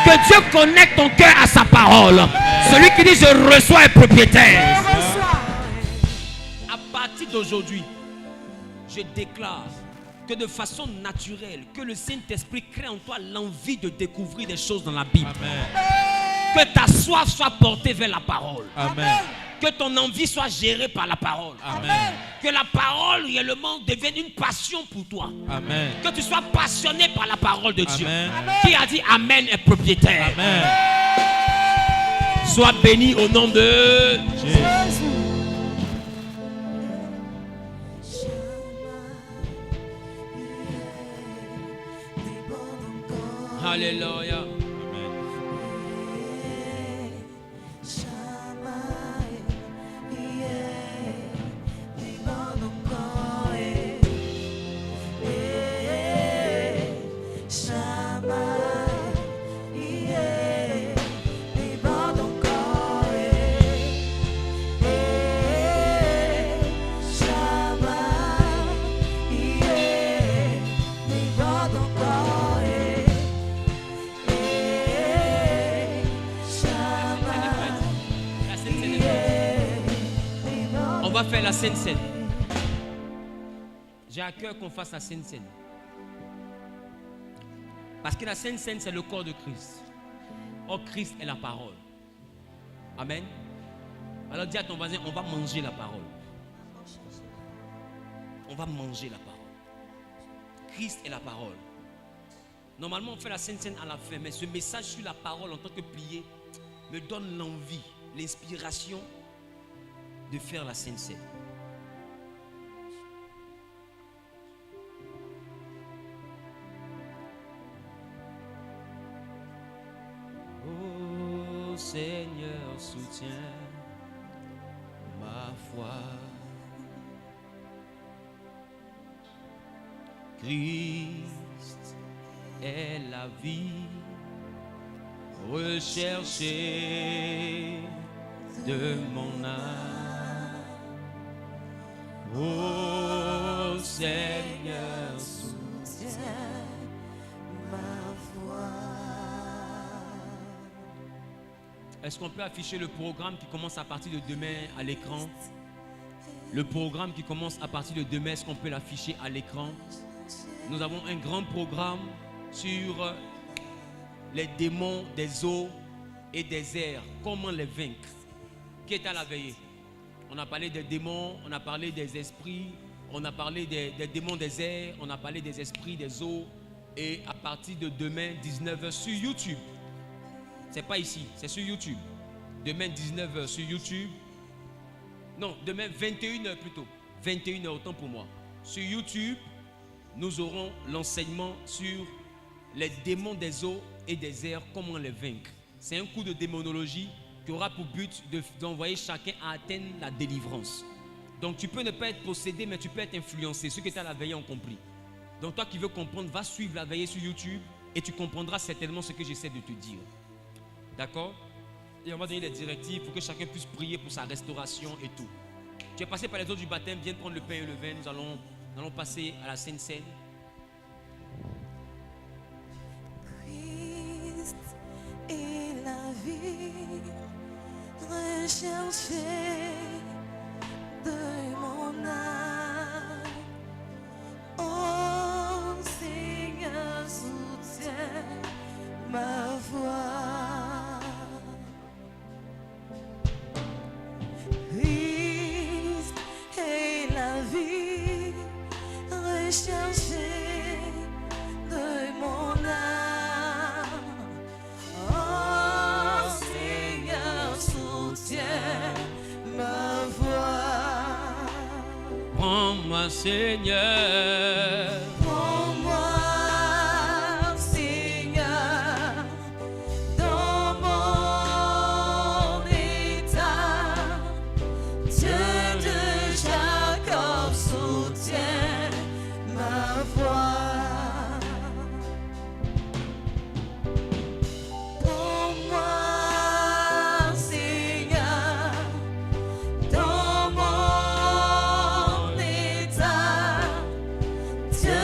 Speaker 1: Que Dieu connecte ton cœur à sa parole. Amen. Celui qui dit je reçois est propriétaire. À partir d'aujourd'hui, je déclare que de façon naturelle, que le Saint-Esprit crée en toi l'envie de découvrir des choses dans la Bible. Amen. Que ta soif soit portée vers la parole. Amen. Que ton envie soit gérée par la parole.
Speaker 2: Amen.
Speaker 1: Que la parole réellement devienne une passion pour toi.
Speaker 2: Amen.
Speaker 1: Que tu sois passionné par la parole de Dieu.
Speaker 2: Amen.
Speaker 1: Qui a dit Amen est propriétaire.
Speaker 2: Amen.
Speaker 1: Sois béni au nom de
Speaker 2: Jésus.
Speaker 1: Alléluia.
Speaker 2: Amen.
Speaker 1: La Sainte Seine est prête. On va faire la Sainte Seine. J'ai à cœur qu'on fasse la Sainte Seine. Parce que la Sainte Seine, c'est le corps de Christ. Or, Christ est la parole. Amen. Alors dis à ton voisin, on va manger la parole. On va manger la parole. Christ est la parole. Normalement, on fait la Sainte Seine à la fin, mais ce message sur la parole en tant que plié me donne l'envie, l'inspiration de faire la Sainte Seine. Oh Seigneur, soutiens ma foi. Christ est la vie recherchée de mon âme. Oh Seigneur,
Speaker 4: Soutiens ma foi.
Speaker 1: est-ce qu'on peut afficher le programme qui commence à partir de demain à l'écran? Le programme qui commence à partir de demain, est-ce qu'on peut l'afficher à l'écran? Nous avons un grand programme sur les démons des eaux et des airs. Comment les vaincre? Qui est à la veillée? On a parlé des démons, on a parlé des esprits, on a parlé des démons des airs, on a parlé des esprits des eaux. Et à partir de demain, 19h sur YouTube. C'est pas ici, c'est sur YouTube. Demain, 19h sur YouTube. Non, demain, 21h plutôt. 21h, autant pour moi. Sur YouTube, nous aurons l'enseignement sur les démons des eaux et des airs, comment les vaincre. C'est un cours de démonologie qui aura pour but d'envoyer chacun à atteindre la délivrance. Donc tu peux ne pas être possédé, mais tu peux être influencé. Ceux qui étaient à la veillée ont compris. Donc toi qui veux comprendre, va suivre la veillée sur YouTube et tu comprendras certainement ce que j'essaie de te dire. D'accord? Et on va donner des directives pour que chacun puisse prier pour sa restauration et tout. Tu es passé par les eaux du baptême, viens prendre le pain et le vin. Nous allons passer à la Sainte Seine.
Speaker 4: Christ est la vie recherchée de mon âme. Oh Seigneur, soutiens ma voix. Christ est la vie recherchée de mon âme. Oh Seigneur, soutiens ma voix.
Speaker 1: Prends-moi, Seigneur.
Speaker 4: Prends-moi, Seigneur, dans mon état. Dieu de Jacob, soutiens ma voix. Prends-moi, Seigneur, dans mon état. Dieu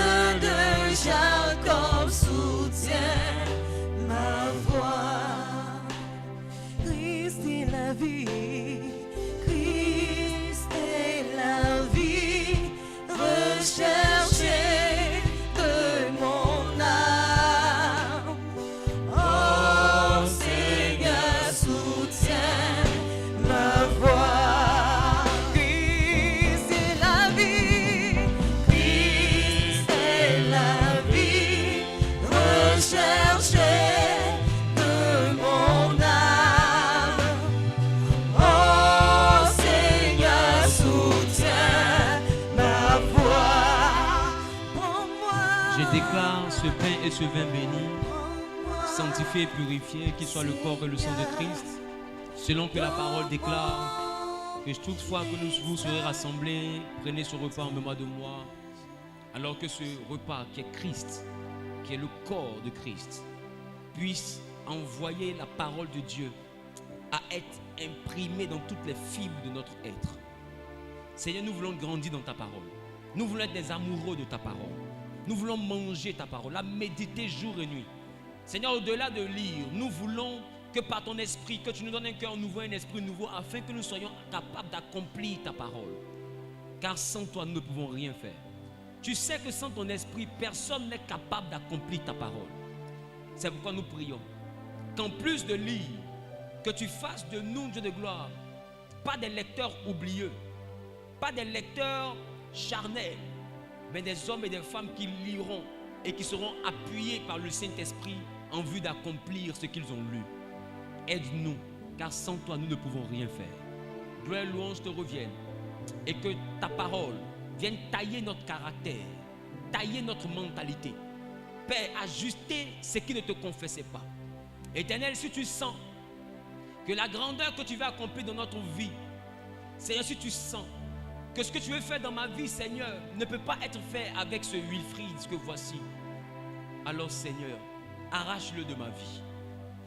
Speaker 1: déclare ce pain et ce vin béni, sanctifié et purifié, qu'il soit le corps et le sang de Christ, selon que la parole déclare que toute fois que vous serez rassemblés, prenez ce repas en mémoire de moi, alors que ce repas qui est Christ, qui est le corps de Christ, puisse envoyer la parole de Dieu à être imprimée dans toutes les fibres de notre être. Seigneur, nous voulons grandir dans ta parole. Nous voulons être des amoureux de ta parole. Nous voulons manger ta parole, la méditer jour et nuit. Seigneur, au-delà de lire, nous voulons que par ton esprit, que tu nous donnes un cœur nouveau, un esprit nouveau, afin que nous soyons capables d'accomplir ta parole. Car sans toi, nous ne pouvons rien faire. Tu sais que sans ton esprit, personne n'est capable d'accomplir ta parole. C'est pourquoi nous prions qu'en plus de lire, que tu fasses de nous, Dieu de gloire, pas des lecteurs oublieux, pas des lecteurs charnels, mais des hommes et des femmes qui liront et qui seront appuyés par le Saint-Esprit en vue d'accomplir ce qu'ils ont lu. Aide-nous, car sans toi, nous ne pouvons rien faire. Gloire et louange te reviennent et que ta parole vienne tailler notre caractère, tailler notre mentalité. Père, ajuster ce qui ne te confessait pas. Éternel, si tu sens que la grandeur que tu veux accomplir dans notre vie, Seigneur, si tu sens que ce que tu veux faire dans ma vie, Seigneur, ne peut pas être fait avec ce Wilfried que voici, alors Seigneur, arrache-le de ma vie.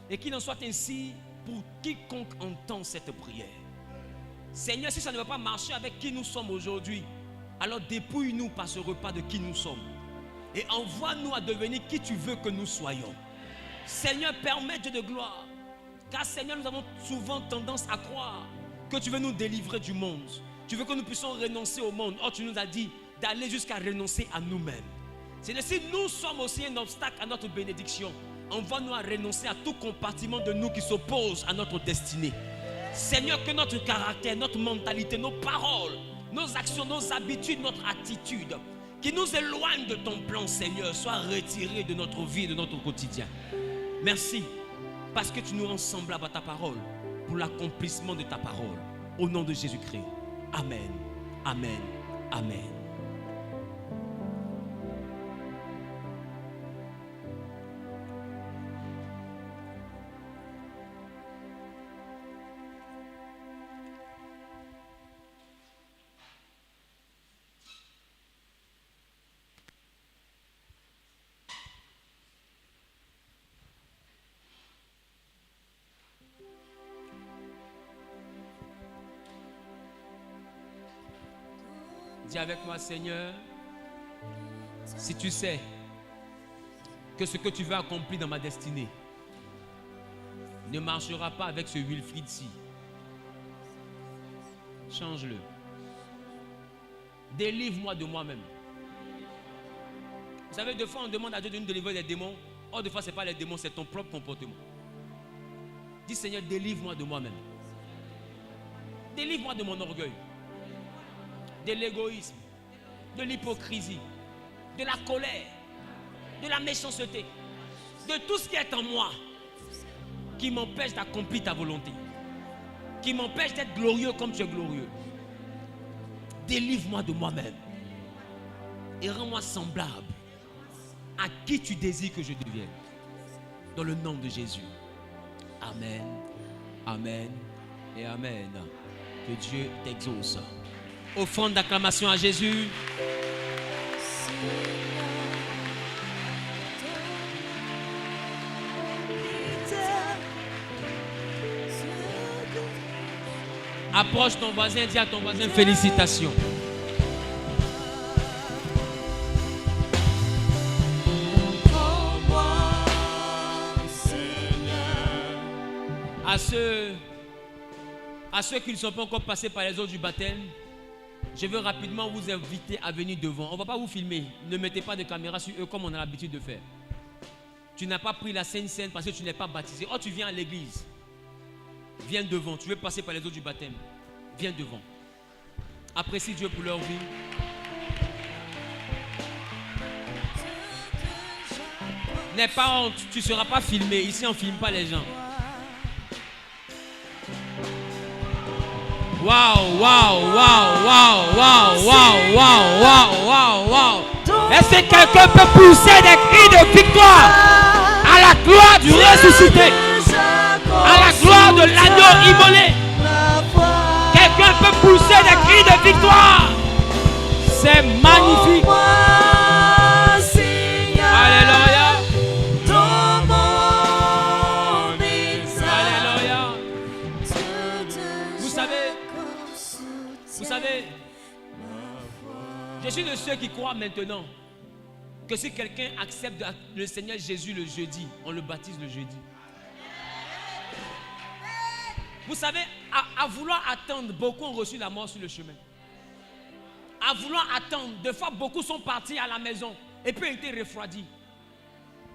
Speaker 1: Et qu'il en soit ainsi pour quiconque entend cette prière. Seigneur, si ça ne va pas marcher avec qui nous sommes aujourd'hui, alors dépouille-nous par ce repas de qui nous sommes. Et envoie-nous à devenir qui tu veux que nous soyons. Seigneur, permets Dieu de gloire. Car Seigneur, nous avons souvent tendance à croire que tu veux nous délivrer du monde. Tu veux que nous puissions renoncer au monde. Or, tu nous as dit d'aller jusqu'à renoncer à nous-mêmes. Seigneur, si nous sommes aussi un obstacle à notre bénédiction, envoie-nous à renoncer à tout compartiment de nous qui s'oppose à notre destinée. Seigneur, que notre caractère, notre mentalité, nos paroles, nos actions, nos habitudes, notre attitude, qui nous éloignent de ton plan, Seigneur, soient retirées de notre vie, de notre quotidien. Merci, parce que tu nous rends semblables à ta parole, pour l'accomplissement de ta parole. Au nom de Jésus-Christ. Amen. Amen. Amen. Dis avec moi, Seigneur, si tu sais que ce que tu veux accomplir dans ma destinée ne marchera pas avec ce Wilfried-ci, change-le. Délivre-moi de moi-même. Vous savez, des fois on demande à Dieu de nous délivrer des démons. Or, des fois, ce n'est pas les démons, c'est ton propre comportement. Dis, Seigneur, délivre-moi de moi-même. Délivre-moi de mon orgueil, de l'égoïsme, de l'hypocrisie, de la colère, de la méchanceté, de tout ce qui est en moi qui m'empêche d'accomplir ta volonté, qui m'empêche d'être glorieux comme tu es glorieux. Délivre-moi de moi-même et rends-moi semblable à qui tu désires que je devienne. Dans le nom de Jésus. Amen, amen et amen. Que Dieu t'exauce. Offrande d'acclamation à Jésus. Approche ton voisin, dis à ton voisin félicitations. À ceux qui ne sont pas encore passés par les eaux du baptême, je veux rapidement vous inviter à venir devant. On ne va pas vous filmer. Ne mettez pas de caméra sur eux comme on a l'habitude de faire. Tu n'as pas pris la Sainte Seine parce que tu n'es pas baptisé. Oh, tu viens à l'église. Viens devant. Tu veux passer par les eaux du baptême. Viens devant. Apprécie Dieu pour leur vie. N'aie pas honte. Tu ne seras pas filmé. Ici, on ne filme pas les gens. Wow, wow, wow, wow, wow, wow, wow, wow, wow, wow. Est-ce que quelqu'un peut pousser des cris de victoire à la gloire du ressuscité, à la gloire de l'agneau immolé? Quelqu'un peut pousser des cris de victoire? C'est magnifique. Alléluia. Alléluia. Vous savez, je suis de ceux qui croient maintenant que si quelqu'un accepte le Seigneur Jésus le jeudi, on le baptise le jeudi. Vous savez, à vouloir attendre, beaucoup ont reçu la mort sur le chemin. À vouloir attendre, des fois beaucoup sont partis à la maison et puis ont été refroidis.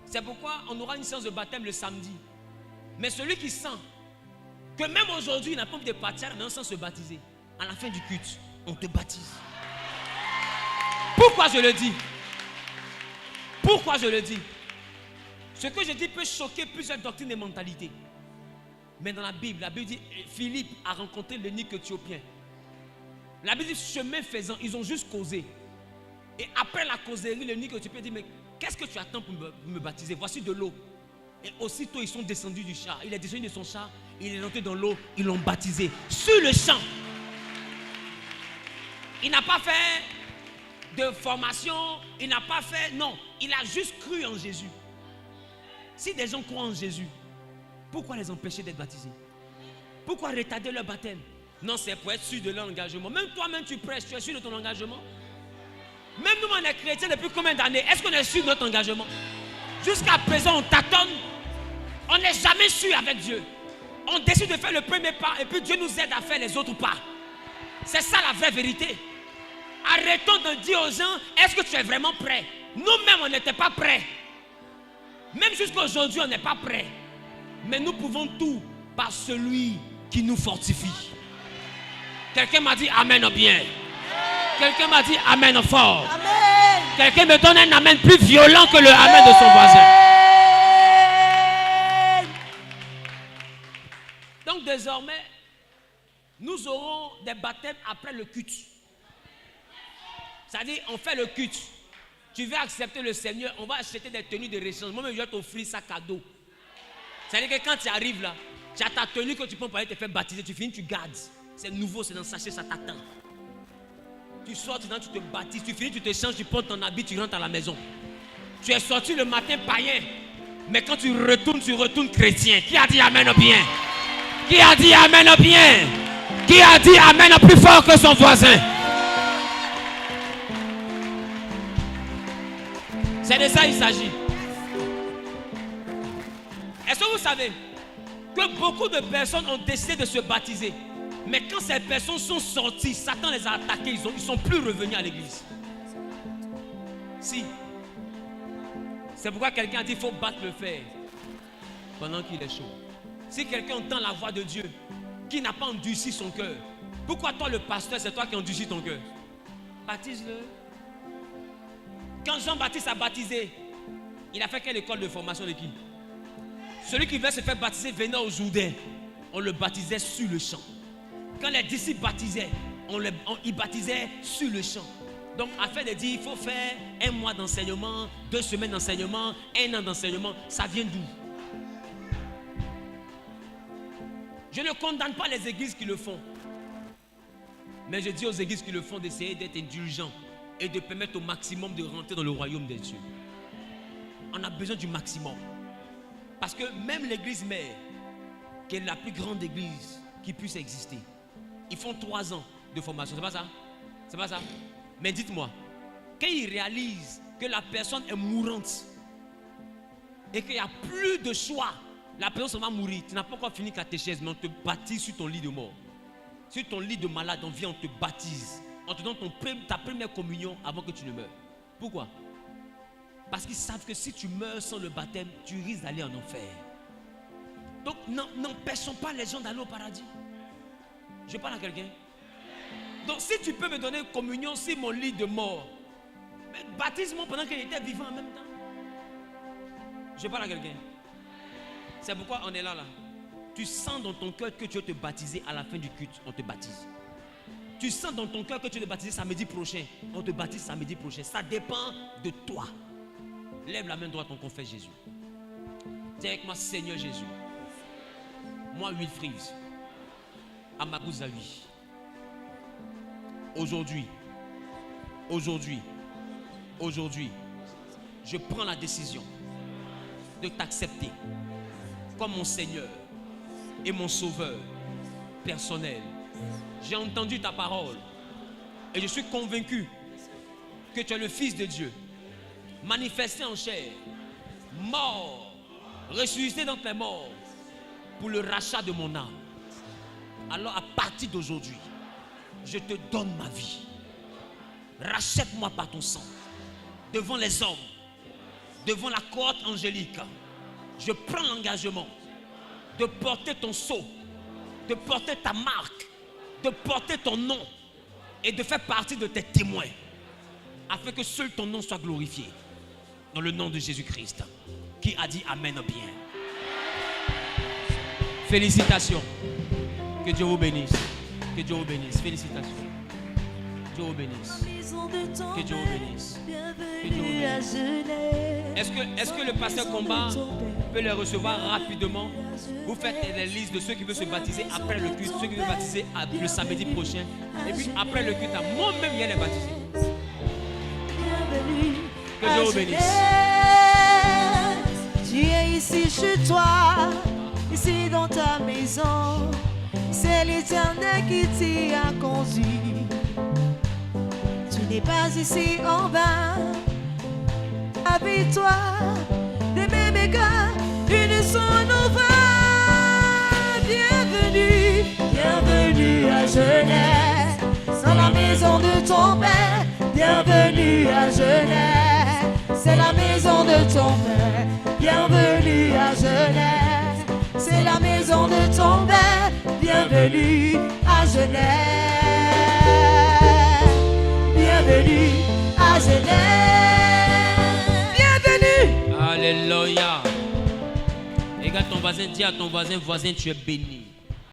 Speaker 1: C'est pourquoi on aura une séance de baptême le samedi. Mais celui qui sent que même aujourd'hui il n'a pas envie de partir mais sans se baptiser, à la fin du culte, on te baptise. Pourquoi je le dis? Pourquoi je le dis? Ce que je dis peut choquer plusieurs doctrines et mentalités. Mais dans la Bible dit Philippe a rencontré l'eunuque éthiopien. La Bible dit chemin faisant, ils ont juste causé. Et après la causerie, l'eunuque éthiopien dit mais qu'est-ce que tu attends pour me baptiser? Voici de l'eau. Et aussitôt ils sont descendus du char. Il est descendu de son char, il est rentré dans l'eau, ils l'ont baptisé sur le champ. Il n'a pas fait de formation, il n'a pas fait, non, il a juste cru en Jésus. Si des gens croient en Jésus, pourquoi les empêcher d'être baptisés? Pourquoi retarder leur baptême? Non, c'est pour être sûr de leur engagement. Même toi-même tu prêches, tu es sûr de ton engagement? Même nous, on est chrétiens depuis combien d'années? Est-ce qu'on est sûr de notre engagement? Jusqu'à présent, on tâtonne. On n'est jamais sûr avec Dieu. On décide de faire le premier pas et puis Dieu nous aide à faire les autres pas. C'est ça la vraie vérité. Arrêtons de dire aux gens, est-ce que tu es vraiment prêt? Nous-mêmes, on n'était pas prêts. Même jusqu'à aujourd'hui, on n'est pas prêts. Mais nous pouvons tout par celui qui nous fortifie. Quelqu'un m'a dit amen bien. Quelqu'un m'a dit amen fort. Amen. Quelqu'un me donne un amen plus violent que le amen de son voisin. Donc désormais, nous aurons des baptêmes après le culte. C'est-à-dire, on fait le culte. Tu veux accepter le Seigneur, on va acheter des tenues de réchange. Moi, je vais t'offrir ça cadeau. C'est-à-dire que quand tu arrives là, tu as ta tenue que tu peux pas te faire baptiser, tu finis, tu gardes. C'est nouveau, c'est dans le sachet, ça t'attend. Tu sors, tu te baptises, tu finis, tu te changes, tu portes ton habit, tu rentres à la maison. Tu es sorti le matin païen, mais quand tu retournes chrétien. Qui a dit amen bien? Qui a dit amen bien? Qui a dit amen plus fort que son voisin? C'est de ça qu'il s'agit. Est-ce que vous savez que beaucoup de personnes ont décidé de se baptiser, mais quand ces personnes sont sorties, Satan les a attaqués, ils ne sont plus revenus à l'église. Si. C'est pourquoi quelqu'un a dit qu'il faut battre le fer pendant qu'il est chaud. Si quelqu'un entend la voix de Dieu, qui n'a pas endurci son cœur, pourquoi toi le pasteur, c'est toi qui endurcis ton cœur? Baptise-le. Quand Jean-Baptiste a baptisé, il a fait quelle école de formation de qui? Celui qui veut se faire baptiser venait au Jourdain. On le baptisait sur le champ. Quand les disciples baptisaient, ils baptisaient sur le champ. Donc, afin de dire, il faut faire 1 mois d'enseignement, 2 semaines d'enseignement, 1 an d'enseignement, ça vient d'où? Je ne condamne pas les églises qui le font. Mais je dis aux églises qui le font d'essayer d'être indulgents et de permettre au maximum de rentrer dans le royaume des cieux. On a besoin du maximum. Parce que même l'église mère, qui est la plus grande église qui puisse exister, ils font 3 ans de formation. C'est pas ça? C'est pas ça? Mais dites-moi, quand ils réalisent que la personne est mourante et qu'il n'y a plus de choix, la personne va mourir. Tu n'as pas encore fini catéchèse, mais on te baptise sur ton lit de mort. Sur ton lit de malade, on vient, on te baptise. On te donne ta première communion avant que tu ne meures. Pourquoi? Parce qu'ils savent que si tu meurs sans le baptême, tu risques d'aller en enfer. Donc n'empêchons pas les gens d'aller au paradis. Je parle à quelqu'un. Donc si tu peux me donner communion sur mon lit de mort, baptise-moi pendant qu'il était vivant en même temps. Je parle à quelqu'un. C'est pourquoi on est là. Tu sens dans ton cœur que tu veux te baptiser à la fin du culte, on te baptise. Tu sens dans ton cœur que tu es baptisé samedi prochain. On te baptise samedi prochain. Ça dépend de toi. Lève la main droite, on confesse Jésus. Dis avec moi, Seigneur Jésus. Moi, Wilfried, Amadou Zawi. Aujourd'hui, je prends la décision de t'accepter comme mon Seigneur et mon Sauveur personnel. J'ai entendu ta parole et je suis convaincu que tu es le Fils de Dieu, manifesté en chair, mort, ressuscité dans tes morts pour le rachat de mon âme. Alors à partir d'aujourd'hui, je te donne ma vie. Rachète-moi par ton sang devant les hommes, devant la cohorte angélique. Je prends l'engagement de porter ton sceau, de porter ta marque, de porter ton nom et de faire partie de tes témoins afin que seul ton nom soit glorifié. Dans le nom de Jésus-Christ, qui a dit Amen bien. Félicitations. Que Dieu vous bénisse. Que Dieu vous bénisse. Félicitations. Dieu vous bénisse. Que Dieu vous bénisse. Que Dieu vous bénisse. Est-ce que le pasteur Combat peut les recevoir rapidement? Vous faites les listes de ceux qui veulent se baptiser après le culte, ceux qui veulent se baptiser le samedi prochain. Et puis après le culte, moi-même, il y a les baptisés. Que Dieu vous bénisse.
Speaker 4: Tu es ici chez toi, ici dans ta maison. C'est l'Éternel qui t'y a conduit. Tu n'es pas ici en vain. Avec toi, des mêmes gars, une son bienvenue, bienvenue à Genève, dans la maison de ton Père. Bienvenue à Genève, c'est la maison de ton Père. Bienvenue à Genève, c'est la maison de ton Père. Bienvenue à Genève, bienvenue à Genève, bienvenue.
Speaker 1: Alléluia. Regarde ton voisin, dis à ton voisin, tu es béni.